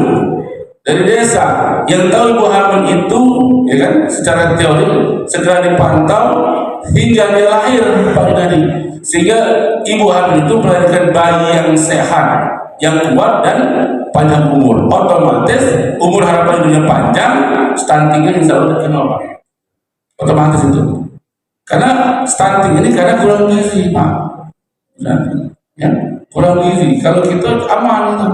dari desa yang tahu ibu hamil itu ya kan secara teori segera dipantau hingga dia lahir Pak Yunadi, sehingga ibu hamil itu melahirkan bayi yang sehat yang kuat dan panjang umur. Otomatis umur harapan hidupnya panjang, stuntingnya insya Allah terkenal Pak. Otomatis itu. Karena stunting ini karena kurang gizi Pak. Ya, kurang gizi. Kalau kita aman itu,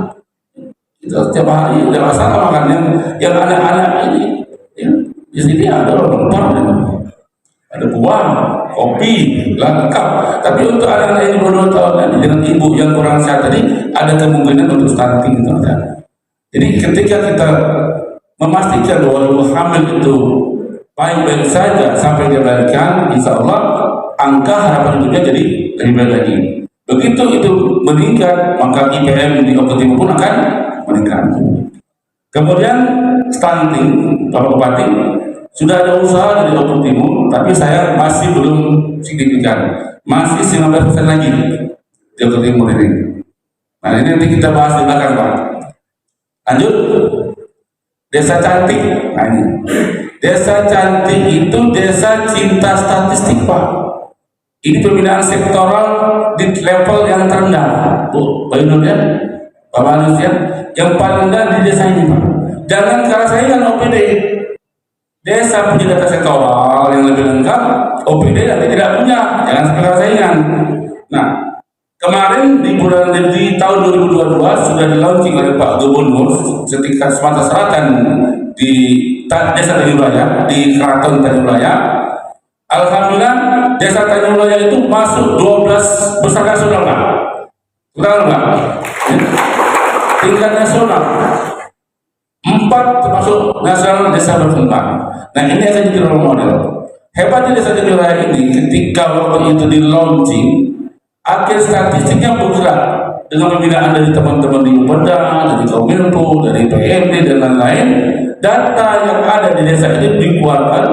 kita setiap hari udah masalah makan yang anak-anak ini. Ya, di sini ada lengkap, ada buah, kopi, lengkap. Tapi untuk anak-anak yang baru 2 tahun dengan ibu yang kurang sehat tadi, ada kemungkinan untuk stunting itu ada. Jadi ketika kita memastikan bahwa ibu hamil itu baik-baik saja sampai dilahirkan, insya Allah angka harapan hidupnya jadi lebih baik lagi. Begitu itu meningkat, maka IPM di Oku Timur pun akan meningkat. Kemudian stunting, Bapak Bupati, sudah ada usaha dari Oku Timur, tapi saya masih belum signifikan, masih 19% lagi di Oku Timur ini. Nah ini nanti kita bahas di belakang Pak. Lanjut, Desa Cantik. Nah ini, Desa Cantik itu desa cinta statistik Pak. Ini pembinaan sektoral di level yang terendah, Bu Bayu ya, Pak Manus ya, yang paling rendah di desa ini Pak. Jangan kalah saingan OPD. Desa punya data sektoral yang lebih lengkap, OPD nanti tidak punya, jangan sampai kalah saingan. Nah, kemarin di tahun 2022 sudah di launching oleh Pak Gubernur setingkat Sumatera Selatan di Desa Tanjung Raya, di Keraton Tanjung Raya. Alhamdulillah Desa Tanjung Raya itu masuk 12 besar nasional Pak. Betul nggak? Tingkat nasional 4 termasuk nasional desa berkembang. Nah ini akan jadi role model. Hebatnya Desa Tanjung Raya ini ketika waktu itu di launching, akhir statistiknya bergerak dengan pembinaan dari teman-teman di Upeda, dari Kominfo, dari PMD dan lain-lain. Data yang ada di desa ini dikeluarkan,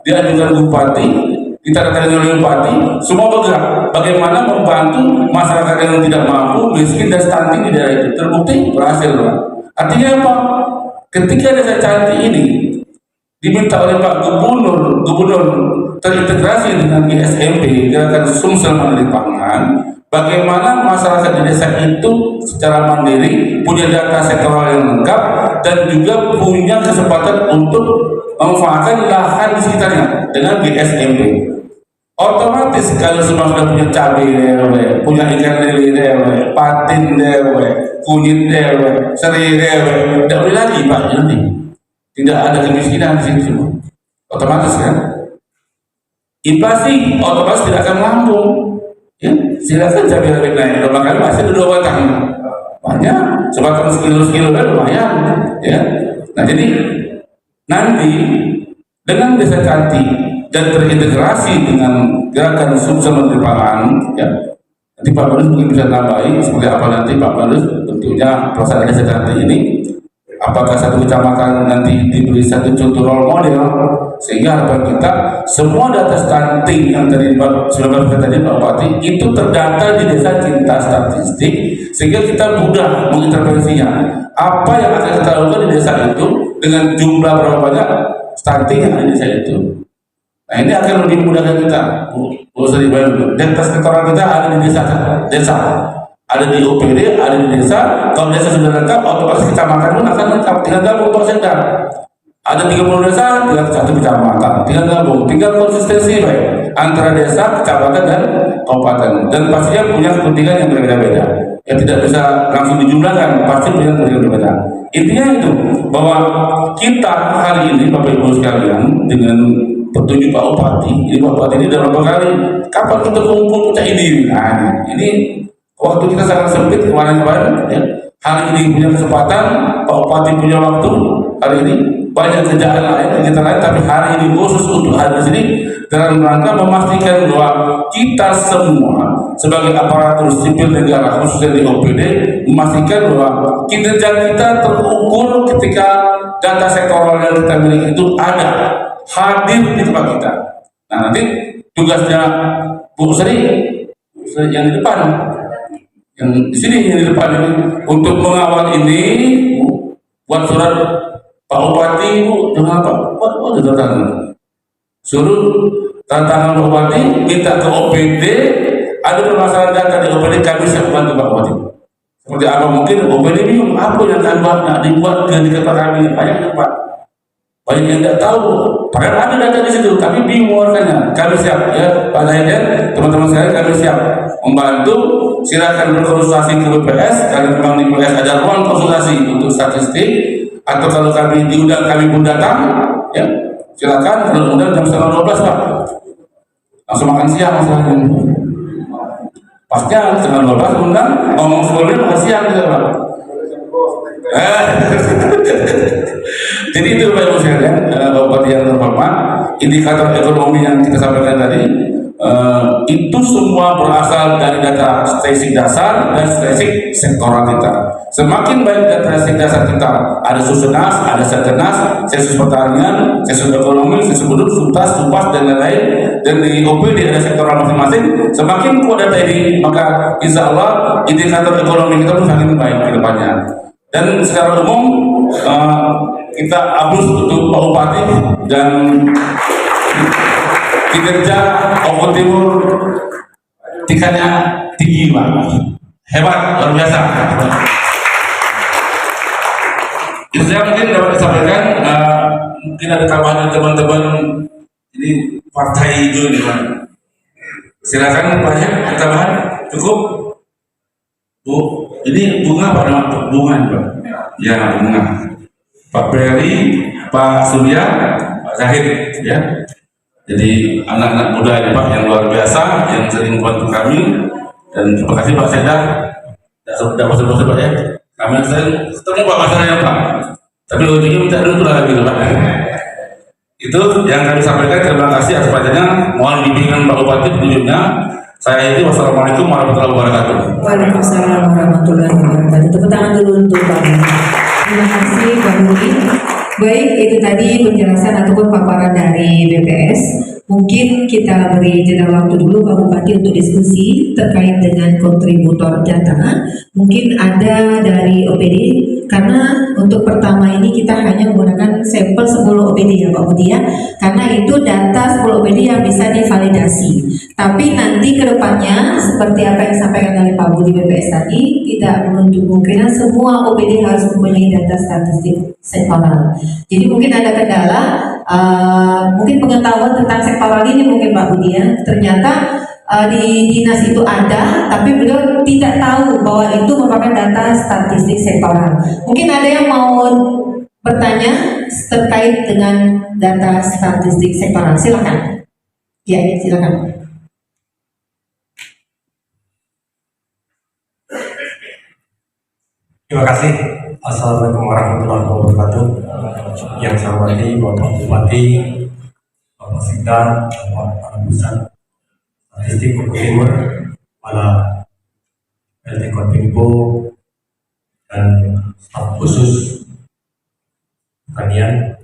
diajukan Bupati, ditandatangani oleh Bupati, semua bergerak. Bagaimana membantu masyarakat yang tidak mampu, miskin dan stunting di daerah itu. Terbukti berhasil, Pak. Artinya apa? Ketika Desa Cantik ini diminta oleh Pak Gubernur terintegrasi dengan GSMP, Gerakan Sumsel Mandiri Pangan, bagaimana masyarakat di desa itu secara mandiri punya data sektoral yang lengkap dan juga punya kesempatan untuk memanfaatkan lahan di sekitarnya dengan GSMP. Otomatis kalau semua sudah punya cabai dewe, punya ikan lele dewe, patin dewe, kunyit dewe, serai dewe, tidak boleh lagi Pak nanti. Tidak ada kemiskinan di situ semua. Otomatis kan? Inflasi otomatis tidak akan melambung. Ya, silakan cabai rawit naik, kali masih ada 2 batang. Banyak, sebatang sekilo kan lumayan. Ya. Nah jadi nanti dengan Desa Cantik dan terintegrasi dengan Gerakan Sumsel Mandiri Pangan, ya, nanti Pak Manus mungkin bisa tambahin seperti apa nanti Pak Manus tentunya pelaksanaan Desa Cantik ini. Apakah satu kecamatan nanti diberi satu contoh role model sehingga harapan kita semua data stunting yang tadi sudah tadi Pak Bupati itu terdata di desa cinta statistik sehingga kita mudah mengintervensinya. Apa yang akan kita lakukan di desa itu dengan jumlah berapa banyak stunting yang ada di desa itu. Nah ini akan lebih memudahkan kita. Usah dibayar. Data sektoral kita ada di desa. Ada di OPD, ada di desa. Kalau desa sudah lengkap, otomatis kecamatan pun akan lengkap. Tinggal gabung persentan. Ada 30 desa, tinggal 1 kecamatan. Tinggal gabung, tinggal konsistensi baik antara desa, kecamatan dan kabupaten. Dan pastinya punya kepentingan yang berbeda-beda. Yang tidak bisa langsung dijumlahkan, pasti punya kepentingan berbeda. Intinya itu bahwa kita hari ini Bapak Ibu sekalian dengan petunjuk Pak Bupati, ini Pak Bupati ini dalam beberapa kali kapan kita kumpul kita ini. Nah, ini waktu kita sangat sempit kemarin ya. Hari ini punya kesempatan, Pak Bupati punya waktu hari ini banyak kerjaan lain kegiatan lain, tapi hari ini khusus untuk hari di sini dalam rangka memastikan bahwa kita semua sebagai aparatur sipil negara khususnya di OPD memastikan bahwa kinerja kita terukur ketika data sektoral yang kita miliki itu ada hadir di tempat kita. Nah nanti tugasnya Bu Sri yang di depan, yang di sini yang di depan ini untuk mengawal ini, buat surat Pak Bupati, Bu jangan apa, buat tantangan, suruh tantangan Pak Bupati, minta ke OPD, ada permasalahan data di OPD kami siap bantu Pak Bupati. Seperti apa mungkin OPD bingung apa yang akan dibuat di kepala kami banyak Pak. Banyak yang tidak tahu. Padahal ada data di situ, kami bingung mengeluarkannya. Kami siap ya Pak Zahid, teman-teman sekalian, kami siap membantu. Silakan berkonsultasi ke BPS. Kalau memang di BPS ada ruang konsultasi untuk statistik, atau kalau kami diundang kami pun datang, ya silakan. Kalau undang jam 11:30 Pak, langsung makan siang masalahnya. Pasnya 11:30 undang, ngomong sebelumnya makan siang gitu Pak. Jadi itu Bapak Ibu sekalian, Bapak yang terhormat, indikator ekonomi yang kita sampaikan tadi itu semua berasal dari data statistik dasar dan statistik sektoral kita. Semakin baik data statistik dasar kita, ada Susenas, ada Settenas, sensus pertanian, sensus ekonomi, sensus penduduk, Suntas, Supas dan lain-lain, dan di OPD ada sektoral masing-masing. Semakin kuat data ini, maka insya Allah indikator ekonomi kita pun semakin baik ke depannya. Dan secara umum kita abus untuk Pak Bupati dan kinerja Ogo Timur tingkatnya tinggi Pak, hebat, luar biasa. Itu saya mungkin dapat disampaikan. Mungkin ada tambahan dari teman-teman ini partai hijau ini Pak. Silakan banyak tambahan, cukup Bu. Ini bunga Pak, nama bunga Pak. Ya bunga. Pak Peri, Pak Surya, Pak Zahid, ya. Jadi anak-anak muda ini Pak yang luar biasa, yang sering membantu kami. Dan terima kasih Pak Seda. Tidak bosan-bosan Pak ya. Kami sering ketemu Pak masalahnya Pak. Tapi ujungnya minta dulu lagi Pak. Itu yang kami sampaikan. Terima kasih atas perhatiannya. Mohon bimbingan Pak Bupati petunjuknya. Saya ini wassalamualaikum warahmatullahi wabarakatuh. Waalaikumsalam warahmatullahi wabarakatuh. Tepuk tangan dulu untuk Pak Budi. Terima kasih Pak Budi. Baik, itu tadi penjelasan ataupun paparan dari BPS. Mungkin kita beri jeda waktu dulu Pak Bupati untuk diskusi terkait dengan kontributor data. Mungkin ada dari OPD, karena untuk pertama ini kita hanya menggunakan sampel 10 OPD ya Pak Budi ya, karena itu data 10 OPD yang bisa divalidasi. Tapi nanti ke depannya seperti apa yang disampaikan oleh Pak Budi BPS tadi, tidak menutup kemungkinan semua OPD harus mempunyai data statistik sektoral. Jadi mungkin ada kendala, mungkin pengetahuan tentang sektoral ini mungkin Pak Budi ya, ternyata di dinas itu ada, tapi beliau tidak tahu bahwa itu merupakan data statistik sektoral. Mungkin ada yang mau bertanya terkait dengan data statistik sektoral, silakan. Ya, silakan. Terima kasih. Assalamualaikum warahmatullahi wabarakatuh. Yang saya hormati Bapak Bupati, Bapak Sekda, Bapak Pusat Statistik Ogo Timur, Kepala LT Kominfo, dan staf khusus pertanian,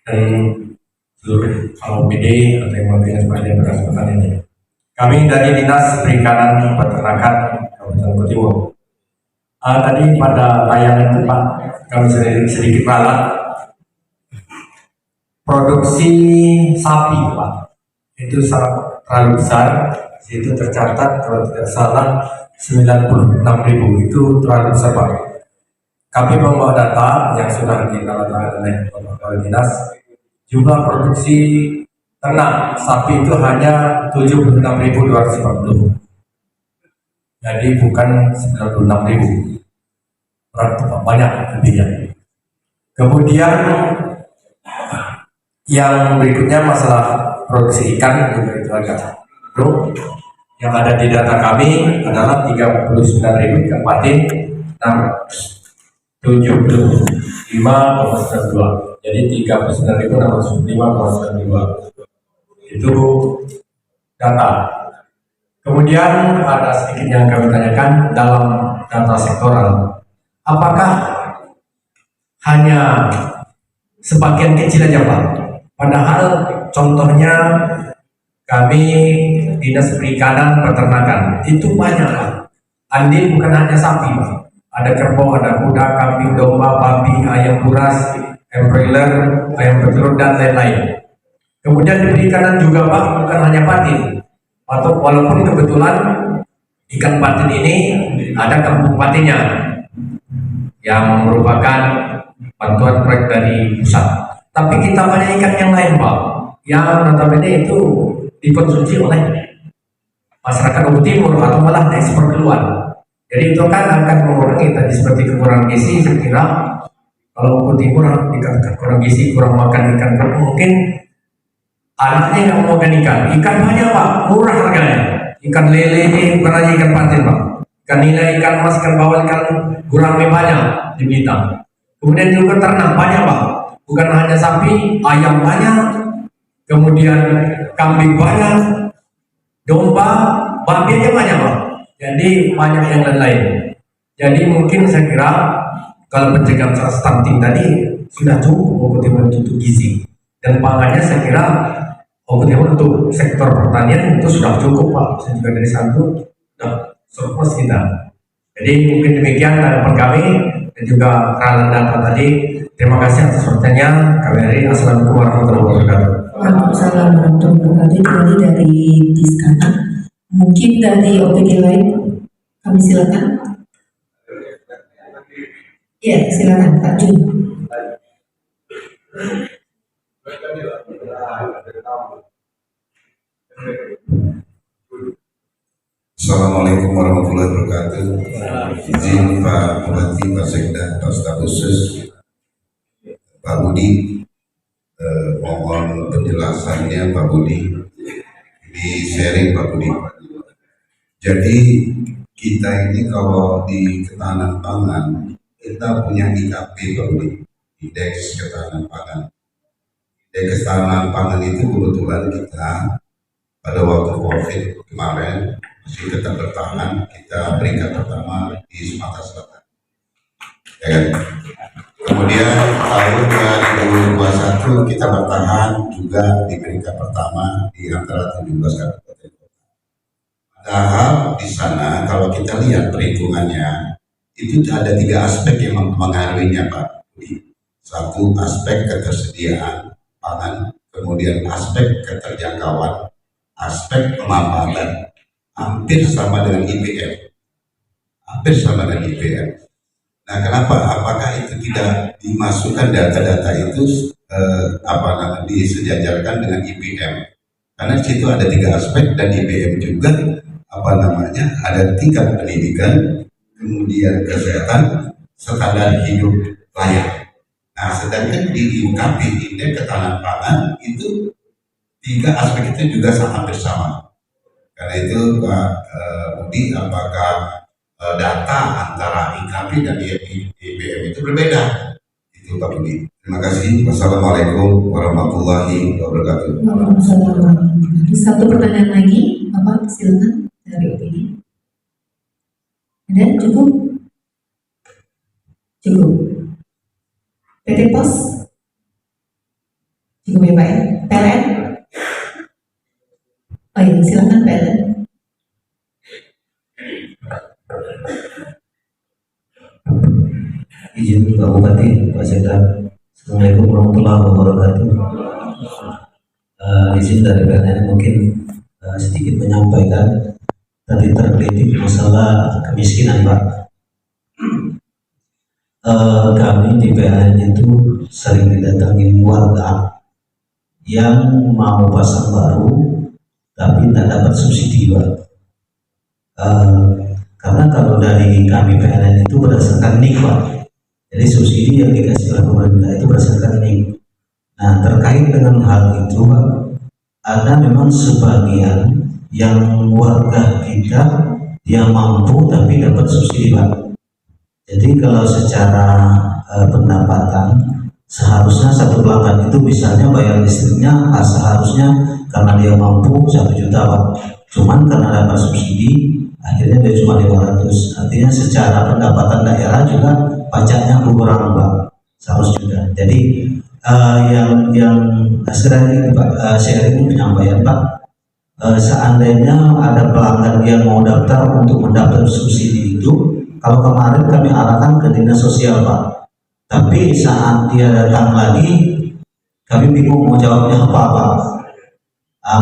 dan seluruh OPD atau yang mempunyai sebagai beras pertanian. Kami dari Dinas Perikanan Peternakan Kabupaten Ogo Timur. Tadi pada layanan itu Pak, kami sedikit ralat produksi sapi Pak, itu sangat terlalu besar. Itu tercatat kalau tidak salah 96.000, itu terlalu besar Pak. Kami membawa data yang sudah ditandatangani oleh Bapak Dinas. Jumlah produksi ternak sapi itu hanya 76.240. Jadi bukan 96.000, berarti banyak lebihnya. Kemudian yang berikutnya masalah produksi ikan juga itu agak belum. Yang ada di data kami adalah 39.000 ikan patin dan 75,92. Jadi 39.605,92 itu data. Kemudian ada sedikit yang kami tanyakan dalam data sektoral, apakah hanya sebagian kecil aja Pak? Padahal contohnya kami Dinas Perikanan Peternakan itu banyak Pak. Andil bukan hanya sapi Pak, ada kerbau, ada kuda, kambing, domba, babi, ayam buras, ayam broiler, ayam petelur dan lain-lain. Kemudian di perikanan juga Pak, bukan hanya patin. Atau walaupun kebetulan ikan patin ini ada kampung patinya yang merupakan bantuan proyek dari pusat. Tapi kita banyak ikan yang lain Pak, yang notabene itu dikonsumsi oleh masyarakat Ubud Timur atau malah diekspor keluar. Jadi itu kan akan mengurangi tadi seperti kekurangan gizi. Saya kira kalau Ubud Timur dikatakan kurang gizi, kurang makan ikan, mungkin anaknya yang mau makan ikan banyak Pak, murah harganya. Ikan lele ini bukan hanya ikan patin Pak, ikan nila, ikan mas, ikan bawal, ikan gurame banyak di Blitar. Kemudian juga ternak banyak Pak, bukan hanya sapi, ayam banyak, kemudian kambing banyak, domba, babi aja banyak Pak. Jadi banyak yang lain-lain. Jadi mungkin saya kira kalau pencegahan stunting tadi sudah cukup Ubud Timur untuk gizi, dan pangannya saya kira Ubud Timur untuk sektor pertanian itu sudah cukup Pak. Saya juga dari satu sudah surplus kita. Jadi mungkin demikian tanggapan kami dan juga keralan data tadi. Terima kasih atas pertanyaan. KBRI. Assalamualaikum warahmatullahi wabarakatuh. Waalaikumsalam warahmatullahi wabarakatuh. Kembali dari Diskana. Mungkin dari OPD lain kami silakan. Iya, silakan Pak Jun. Assalamualaikum warahmatullahi wabarakatuh. Izin Pak Bupati, Pak Sekda, Pak Staf Khusus, Pak Budi, mohon penjelasannya Pak Budi. Ini sharing Pak Budi. Jadi kita ini kalau di ketahanan pangan, kita punya IKP Pak Budi, Indeks Ketahanan Pangan. Indeks Ketahanan Pangan itu kebetulan kita pada waktu COVID kemarin masih tetap bertahan, kita peringkat pertama di Sumatera Selatan. Ya kan? Kemudian tahun 2021 kita bertahan juga di peringkat pertama di antara 17 kabupaten kota. Padahal di sana kalau kita lihat perhitungannya itu ada 3 aspek yang mempengaruhinya Pak Budi. Satu, aspek ketersediaan pangan, kemudian aspek keterjangkauan, aspek pemanfaatan. Hampir sama dengan IPM. Hampir sama dengan IPM. Nah, kenapa? Apakah itu tidak dimasukkan data-data itu disejajarkan dengan IPM? Karena di situ ada 3 aspek dan IPM juga ada tingkat pendidikan, kemudian kesehatan, standar hidup layak. Nah, sedangkan di IKP, Indeks Ketahanan Pangan, itu 3 aspek itu juga hampir sama. Karena itu Pak Budi, apakah data antara IKP dan IPM itu berbeda? Itu Pak Budi. Terima kasih. Wassalamualaikum warahmatullahi wabarakatuh. Waalaikumsalam warahmatullahi wabarakatuh. Satu pertanyaan lagi, Bapak silakan dari OPD. Ada? Cukup? Cukup. PT Pos? Cukup ya Pak ya? PLN? Oh iya, silakan PLN. Izin Pak Bupati, Pak Sekda. Assalamualaikum warahmatullahi wabarakatuh. Izin dari PLN mungkin sedikit menyampaikan tadi tergelitik masalah kemiskinan Pak. Kami di PLN itu sering didatangi warga yang mau pasang baru tapi tidak dapat subsidi Pak. Karena kalau dari kami PLN itu berdasarkan NIK Pak. Jadi subsidi yang dikasih oleh pemerintah itu berdasarkan NIK. Nah, terkait dengan hal itu Pak, ada memang sebagian yang warga kita yang mampu tapi dapat subsidi Pak. Jadi kalau secara pendapatan seharusnya satu pelanggan itu misalnya bayar listriknya seharusnya karena dia mampu 1 juta Pak. Cuman karena dapat subsidi akhirnya dia cuma 500. Artinya secara pendapatan daerah juga pajaknya kurang Pak, 100 juta. Jadi yang sekarang ini Pak, sharing penyampaian Pak, seandainya ada pelanggan yang mau daftar untuk mendapat subsidi itu, kalau kemarin kami arahkan ke dinas sosial Pak, tapi saat dia datang lagi kami bingung mau jawabnya apa Pak.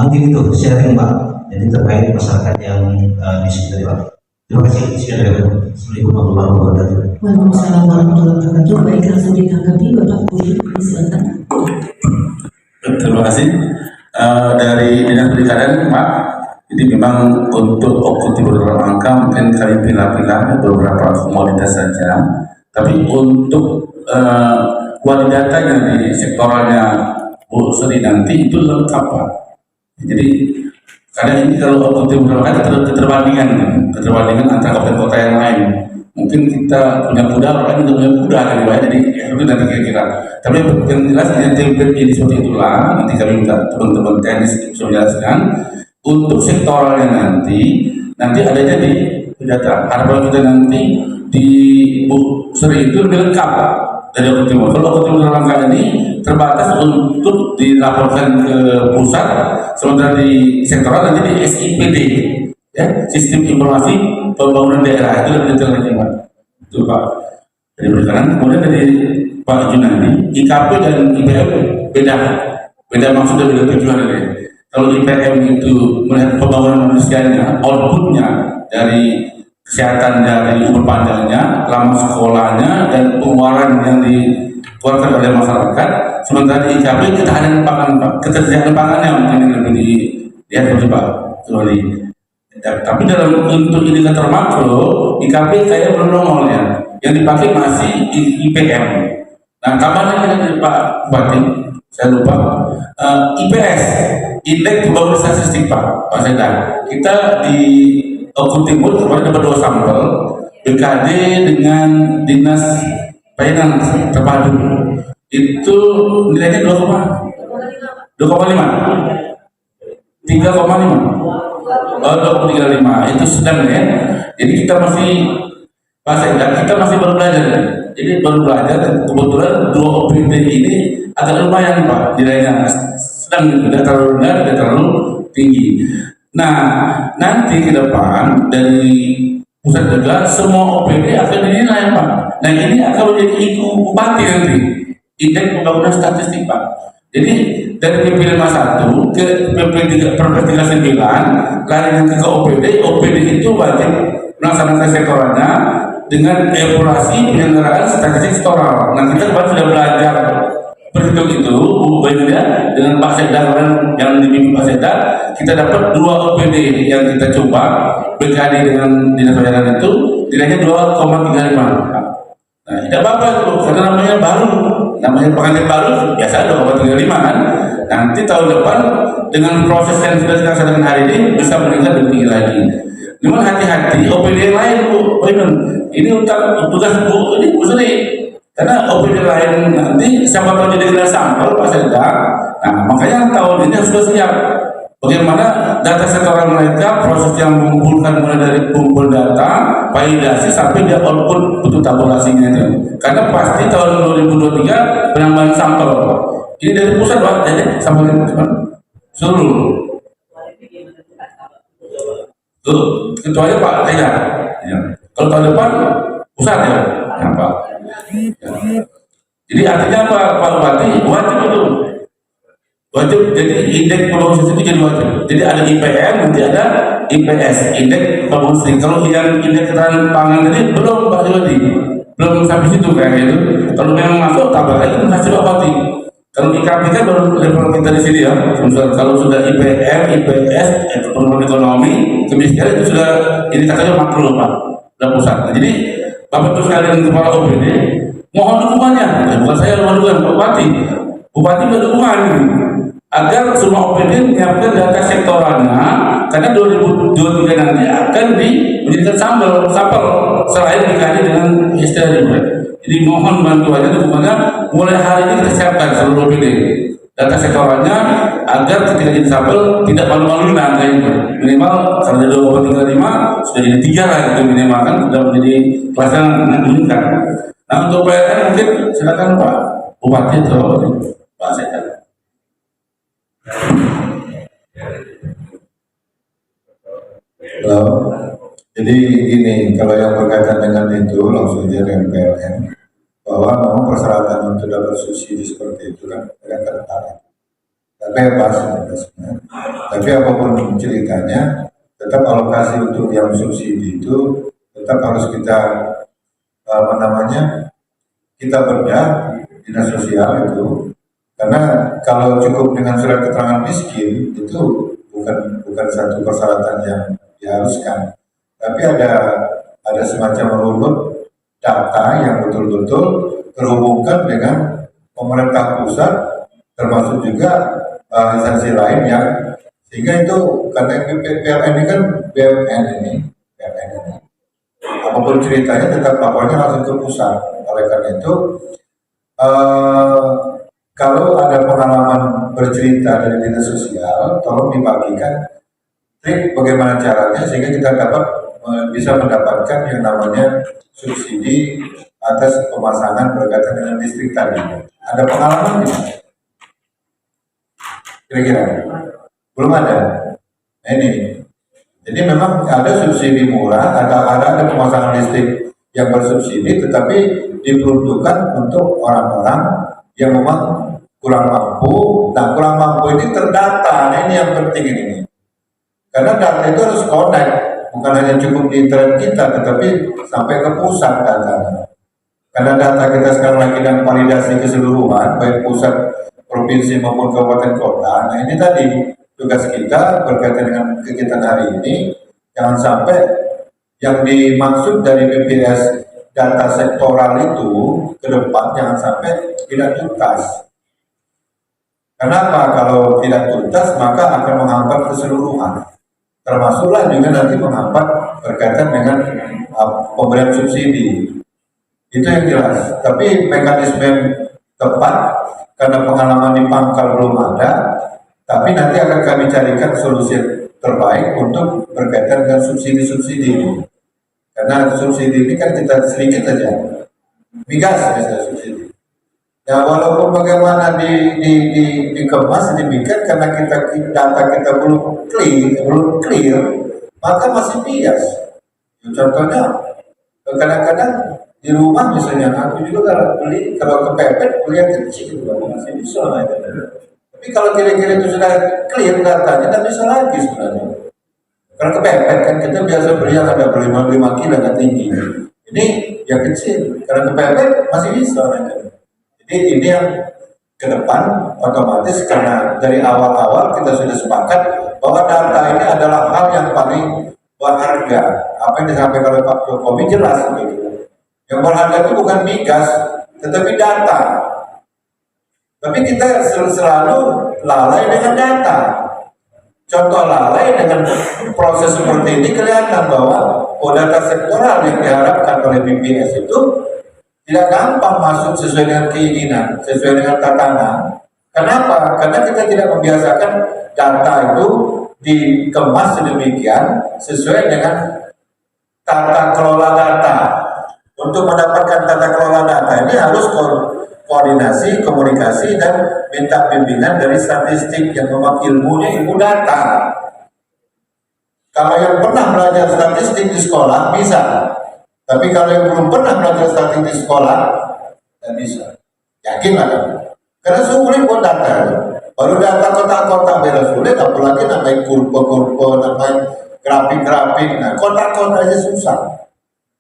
Mungkin itu sharing Pak, jadi terkait masyarakat yang di sini Pak. Terima kasih. Assalamualaikum warahmatullahi wabarakatuh. Waalaikumsalam warahmatullahi wabarakatuh. Baik, langsung ditanggapi Bapak Budi, silakan. Terima kasih. Dari Dinas Perikanan, Pak, jadi memang untuk okuti beberapa angka mungkin kami pilih-pilih beberapa komoditas saja. Tapi untuk kualitas datanya di sektoralnya Bu Sri nanti itu lengkap, Pak. Jadi karena ini kalau okuti beberapa kali keterbandingan antara kabupaten kota yang lain. Mungkin kita punya kuda, orang juga punya kuda kan, Pak. Jadi itu nanti kira-kira. Tapi yang jelas template ini seperti itulah. Nanti kami minta teman-teman teknis bisa menjelaskan. Untuk sektoralnya nanti adanya di data. Harapan kita nanti di Bu Sri itu lebih lengkap, Pak, dari Okuti Timur. Kalau Okuti Timur langkah ini terbatas untuk dilaporkan ke pusat, sementara di sektoral nanti di SIPD, ya, Sistem Informasi Pembangunan Daerah, itu lebih detail lagi, Pak. Itu Pak dari Perikanan. Kemudian dari Pak Junandi, IKP dan IPM beda maksud dan beda tujuan ini. Kalau IPM itu melihat pembangunan manusianya, outputnya dari kesehatan, dari umur panjangnya, lama sekolahnya, dan pengeluaran yang dikeluarkan oleh masyarakat. Sementara di IKP ketahanan pangan, Pak, ketersediaan pangannya mungkin yang lebih dilihat oleh Pak Roli. Tapi dalam untuk indikator makro, IKP kayak belum nongol ya. Yang dipakai masih IPM. Nah, kabarnya dari Pak Bupati, saya lupa. IPS, Indeks Pembangunan Statistik, Pak Seda. Kita di Okuti Timur kemarin dapat 2 sampel, BKD dengan Dinas Finance terpadu. Itu nilainya 2,5. 3,5. Oh, 2,35 itu sedang ya. Jadi kita masih baru belajar. Jadi baru belajar dan kebetulan 2 OPD ini agak lumayan, Pak, nilainya sedang, tidak terlalu rendah, tidak terlalu tinggi. Nah, nanti ke depan dari pusat juga semua OPD akan dinilai, Pak. Nah, ini akan menjadi bupati nanti, Indeks Pembangunan Statistik, Pak. Jadi dari PP 51 ke PP 39 larinya ke OPD itu wajib melaksanakan sektoralnya dengan evaluasi penyelenggaraan statistik sektoral. Nah, kita kemarin sudah belajar berhitung itu, ya, dengan Pak Seda yang dibimbing Pak Seda, kita dapat 2 OPD yang kita coba BKD dengan Dinas Perikanan itu nilainya 2,35. Nah, tidak apa-apa itu, karena namanya baru, namanya pengantin baru, biasa 2,35 kan. Nanti tahun depan dengan proses yang sudah kita laksanakan hari ini bisa meningkat lebih tinggi lagi. Namun hati-hati OPD yang lain, Bu. Ini tugas Bu, ini Bu Sri. Karena OPD lain nanti siapa tahu jadi sampel Pak Seda. Nah, makanya tahun ini sudah siap. Bagaimana data sektoral mereka, proses yang mengumpulkan mulai dari kumpul data, validasi sampai dia output untuk tabulasinya itu. Karena pasti tahun 2023 penambahan sampel. Ini dari pusat, Pak, jadi sampel seluruh. Tuh, kecuali Pak Tega. Ya. Kalau tahun depan pusat ya, Pak. Ya. Jadi artinya Pak Bupati wajib itu. Wajib, jadi indeks pembangunan itu jadi wajib. Jadi ada IPM, nanti ada IPS, indeks pembangunan statistik. Kalau yang indeks ketahanan pangan tadi belum, Pak Jody, belum sampai situ kayak gitu. Kalau memang masuk tambah lagi kasih Pak Bupati. Kalau IKP kan baru level kita di sini ya. Kalau sudah IPM, IPS, pertumbuhan ekonomi, kemiskinan itu sudah indikatornya makro, Pak, sudah pusat. Nah, jadi Bapak Ibu sekalian kepala OPD, mohon dukungannya. Bukan saya mohon dukungan, Pak Bupati. Bupati berdukungan agar semua OPD menyiapkan data sektoralnya, karena 2023 nanti akan dijadikan sampel selain dikali dengan istilah. Jadi mohon bantuannya, dukungannya mulai hari ini kita siapkan seluruh OPD data sektoralnya agar ketika jadi sampel tidak malu-maluin angkanya. Minimal kalau ada 2,35 sudah jadi 3 lah itu minimal, kan sudah menjadi kelas yang menunjukkan. Nah, untuk PLN mungkin silakan Pak Bupati atau Pak Sekda. Halo. Jadi gini, kalau yang berkaitan dengan itu langsung aja dengan PLN, bahwa memang persyaratan untuk dapat subsidi seperti itu kan agak ketat. Tapi bebas, tapi apapun ceritanya, tetap alokasi untuk yang subsidi itu tetap harus kita kita bedah dinas sosial itu, karena kalau cukup dengan surat keterangan miskin itu bukan satu persyaratan yang diharuskan, tapi ada semacam runut data yang betul-betul terhubungkan dengan pemerintah pusat, termasuk juga instansi lain yang, sehingga itu karena PLN ini kan BUMN ini, apapun ceritanya tetap lapornya langsung ke pusat. Oleh karena itu kalau ada pengalaman bercerita dari dinas sosial, tolong dibagikan trik bagaimana caranya sehingga kita bisa mendapatkan yang namanya subsidi atas pemasangan berkaitan dengan listrik tadi. Ada pengalaman tidak? Kira-kira? Belum ada. Nah, ini. Jadi memang ada subsidi murah, ada pemasangan listrik yang bersubsidi, tetapi diperuntukkan untuk orang-orang yang memang kurang mampu. Nah, kurang mampu ini terdata. Nah, ini yang penting ini. Karena data itu harus connect, bukan hanya cukup di internet kita, tetapi sampai ke pusat datanya. Karena data kita sekarang lagi dalam validasi keseluruhan, baik pusat, provinsi maupun kabupaten kota. Nah, ini tadi tugas kita berkaitan dengan kegiatan hari ini, jangan sampai yang dimaksud dari BPS data sektoral itu ke depan jangan sampai tidak tuntas. Kenapa? Kalau tidak tuntas maka akan menghambat keseluruhan. Termasuklah juga nanti menghambat berkaitan dengan pemberian subsidi. Itu yang jelas. Tapi mekanisme yang tepat karena pengalaman di Pangkal belum ada, tapi nanti akan kami carikan solusi terbaik untuk berkaitan dengan subsidi-subsidi ini. Karena subsidi ini kan kita sedikit saja, migas misalnya subsidi. Ya walaupun bagaimana dikemas dibikin karena data kita belum clear, maka masih bias. Contohnya kadang-kadang di rumah misalnya aku juga kalau kepepet kuliah kecil masih bisa lah. Tapi kalau kira-kira itu sudah clear datanya tidak bisa lagi sebenarnya. Kalau kepepet kan kita biasa beli yang ada 5 kilo agak tinggi. Ini yang kecil. Kalau kepepet masih bisa. Jadi ini yang ke depan otomatis karena dari awal-awal kita sudah sepakat bahwa data ini adalah hal yang paling berharga. Apa yang disampaikan oleh Pak Jokowi jelas gitu. Yang berharga itu bukan migas, tetapi data. Tapi kita selalu lalai dengan data. Contoh lalai dengan proses seperti ini kelihatan bahwa data sektoral yang diharapkan oleh BPS itu tidak gampang masuk sesuai dengan keinginan, sesuai dengan tatanan. Kenapa? Karena kita tidak membiasakan data itu dikemas sedemikian sesuai dengan tata kelola data. Untuk mendapatkan tata kelola data ini harus koordinasi, komunikasi, dan minta bimbingan dari statistik yang memang ilmunya ilmu data. Kalau yang pernah belajar statistik di sekolah bisa, tapi kalau yang belum pernah belajar statistik di sekolah tidak bisa. Yakinlah kan? Karena sulit buat data. Baru data kota-kota beda sulit, apalagi namanya kurva-kurva, namanya grafik-grafik. Nah, kota-kota aja susah.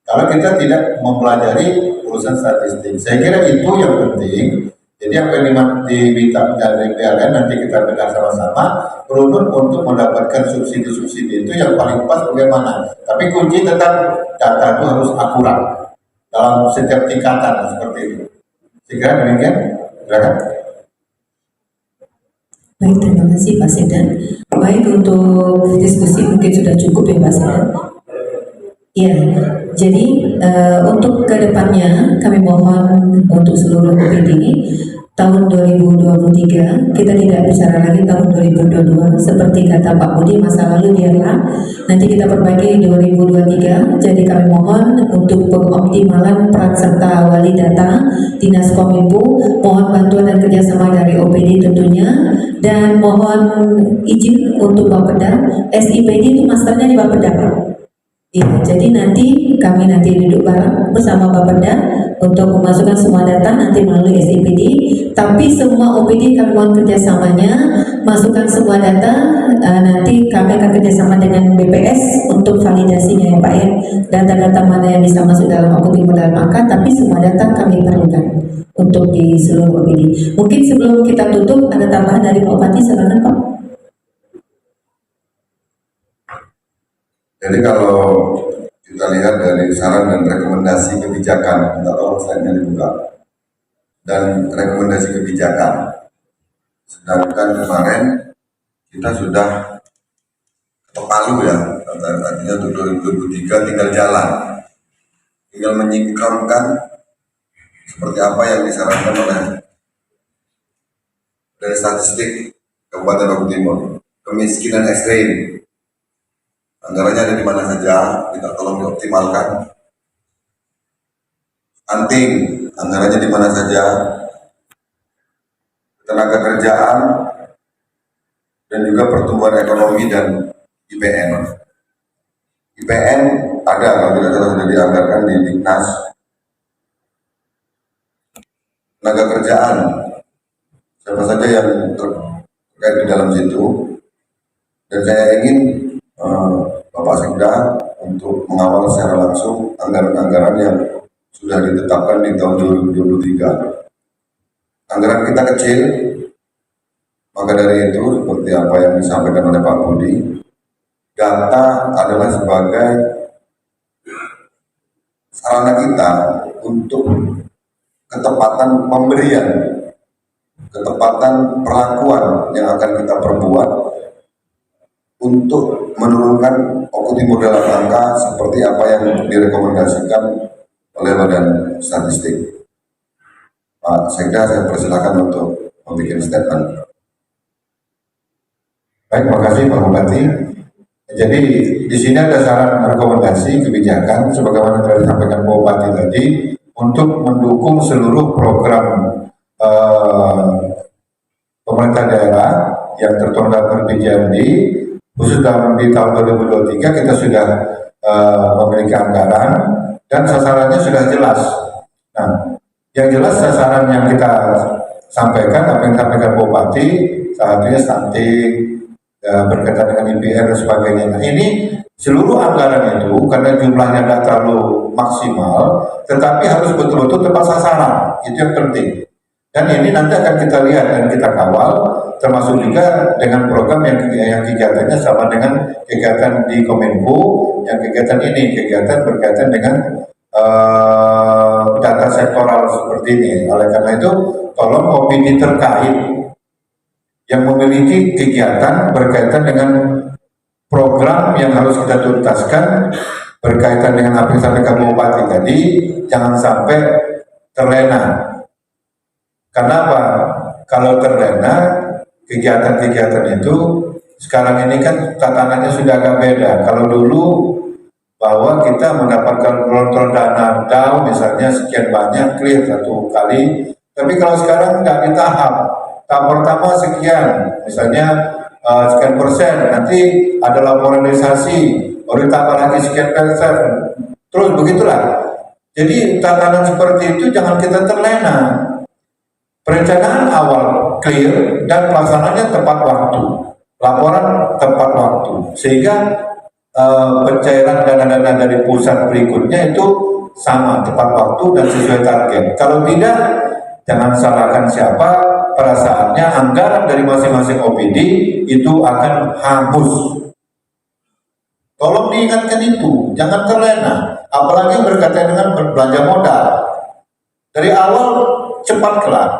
Kalau kita tidak mempelajari urusan statistik, saya kira itu yang penting. Jadi apa yang diminta dari PLN nanti kita bedah sama-sama, runut untuk mendapatkan subsidi-subsidi itu yang paling pas bagaimana. Tapi kunci tetap data itu harus akurat dalam setiap tingkatan seperti itu. Sehingga demikian, silakan. Baik, terima kasih Pak Sedan. Baik, untuk diskusi mungkin sudah cukup ya Pak Sedan. Ya, jadi untuk kedepannya kami mohon untuk seluruh OPD ini tahun 2023 kita tidak bicara lagi tahun 2022 seperti kata Pak Budi masa lalu biarlah nanti kita perbaiki 2023. Jadi kami mohon untuk pengoptimalan peran serta wali data Dinas Kominfo, mohon bantuan dan kerjasama dari OPD tentunya, dan mohon izin untuk Bapeda. SIPD itu masternya di Bapeda Pak. Ya, jadi kami nanti duduk bareng bersama Bapeda untuk memasukkan semua data nanti melalui SIPD, tapi semua OPD kami mohon kerjasamanya, masukkan semua data, nanti kami akan kerjasama dengan BPS untuk validasinya ya Pak ya, data-data mana yang bisa masuk dalam OPD dalam angka, tapi semua data kami perlukan untuk di seluruh OPD. Mungkin sebelum kita tutup ada tambahan dari Pak Bupati, silakan Pak. Jadi kalau kita lihat dari saran dan rekomendasi kebijakan, minta tolong slide-nya dibuka, dan rekomendasi kebijakan. Sedangkan kemarin kita sudah ketok palu ya, artinya untuk 2023 tinggal jalan, tinggal menyingkronkan seperti apa yang disarankan oleh dari statistik Kabupaten Lombok Timur. Kemiskinan ekstrim, anggarannya ada di mana saja, kita tolong dioptimalkan. Stunting, anggarannya di mana saja. Tenaga kerjaan dan juga pertumbuhan ekonomi dan IPN. IPN ada, kalau tidak salah sudah dianggarkan di Diknas. Tenaga kerjaan, siapa saja yang terkait di dalam situ. Dan saya ingin Bapak Sekda untuk mengawal secara langsung anggaran-anggaran yang sudah ditetapkan di tahun 2023. Anggaran kita kecil, maka dari itu seperti apa yang disampaikan oleh Pak Budi, data adalah sebagai sarana kita untuk ketepatan pemberian, ketepatan perlakuan yang akan kita perbuat untuk menurunkan OKU Timur dalam angka seperti apa yang direkomendasikan oleh Badan Statistik. Pak Sekda, saya persilakan untuk membuat statement. Baik, terima kasih Pak Bupati. Jadi di sini ada saran rekomendasi kebijakan sebagaimana telah disampaikan Pak Bupati tadi untuk mendukung seluruh program pemerintah daerah yang tertuang dalam RPJMD, khusus dalam di tahun 2023 kita sudah memiliki anggaran dan sasarannya sudah jelas. Nah, yang jelas sasaran yang kita sampaikan, apa yang disampaikan Bupati, salah satunya stunting, berkaitan dengan IPR dan sebagainya. Nah, ini seluruh anggaran itu karena jumlahnya tidak terlalu maksimal, tetapi harus betul-betul tepat sasaran. Itu yang penting. Dan ini nanti akan kita lihat dan kita kawal, termasuk juga dengan program yang kegiatannya sama dengan kegiatan di Kominfo, yang kegiatan ini, kegiatan berkaitan dengan data sektoral seperti ini. Oleh karena itu, tolong opini terkait yang memiliki kegiatan berkaitan dengan program yang harus kita tuntaskan berkaitan dengan apa yang disampaikan Bupati tadi, jangan sampai terlena. Kenapa? Kalau terlena, kegiatan-kegiatan itu sekarang ini kan tatanannya sudah agak beda. Kalau dulu bahwa kita mendapatkan kontrol dana DAO misalnya sekian banyak, clear satu kali, tapi kalau sekarang tidak di tahap pertama sekian, misalnya sekian persen, nanti ada laporan realisasi, baru tambah lagi sekian persen, terus begitulah. Jadi tatanan seperti itu jangan kita terlena. Perencanaan awal clear dan pelaksanaannya tepat waktu, laporan tepat waktu, sehingga pencairan dana-dana dari pusat berikutnya itu sama, tepat waktu dan sesuai target. Kalau tidak, jangan salahkan siapa, pada saatnya anggaran dari masing-masing OPD itu akan hangus. Tolong diingatkan itu, jangan terlena, apalagi berkaitan dengan belanja modal. Dari awal cepat kelar.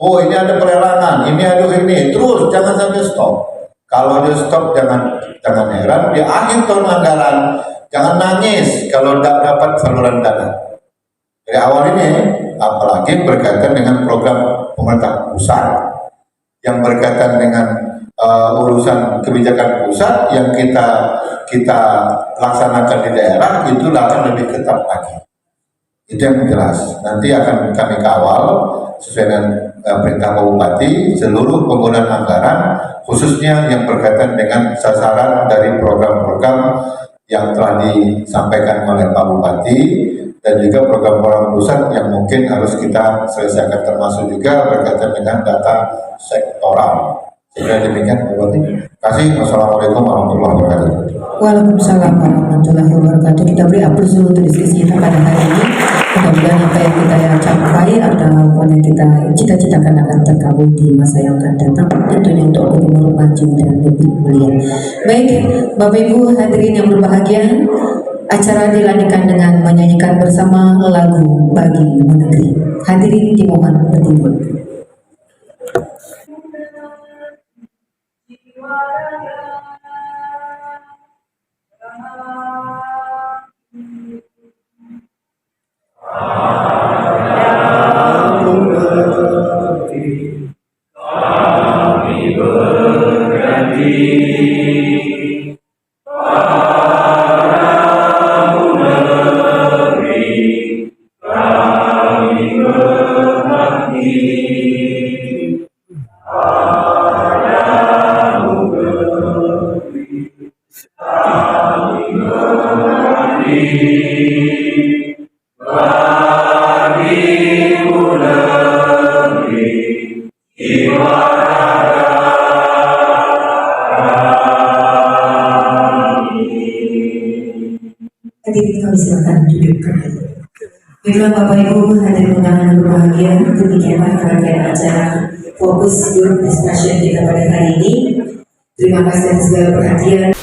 Oh, ini ada pelelangan, ini ada ini, terus jangan sampai stop. Kalau dia stop jangan heran, di akhir tahun anggaran jangan nangis kalau tidak dapat saluran dana. Dari awal ini, apalagi berkaitan dengan program pemerintah pusat yang berkaitan dengan urusan kebijakan pusat yang kita laksanakan di daerah, itu akan lebih ketat lagi. Itu yang jelas. Nanti akan kami kawal sesuai dengan perintah Pak Bupati seluruh penggunaan anggaran, khususnya yang berkaitan dengan sasaran dari program-program yang telah disampaikan oleh Pak Bupati dan juga program-program pusat yang mungkin harus kita selesaikan, termasuk juga berkaitan dengan data sektoral. Sehingga demikian Pak Bupati. Terima kasih. Wassalamualaikum warahmatullahi wabarakatuh. Waalaikumsalam warahmatullahi wabarakatuh. Kita beri aplaus dulu untuk diskusi kita pada hari ini. Mudah-mudahan apa yang kita capai atau apa yang kita cita-citakan akan terkabul di masa yang akan datang. Tentunya untuk lebih maju dan lebih mulia. Baik, Bapak Ibu hadirin yang berbahagia, acara dilanjutkan dengan menyanyikan bersama lagu Bagimu Negeri. Hadirin dimohon berdiri. Hadirin kami silakan duduk kembali. Baiklah Bapak Ibu hadirin undangan yang berbahagia, demikianlah rangkaian acara fokus Youth Discussion kita pada hari ini. Terima kasih atas segala perhatian.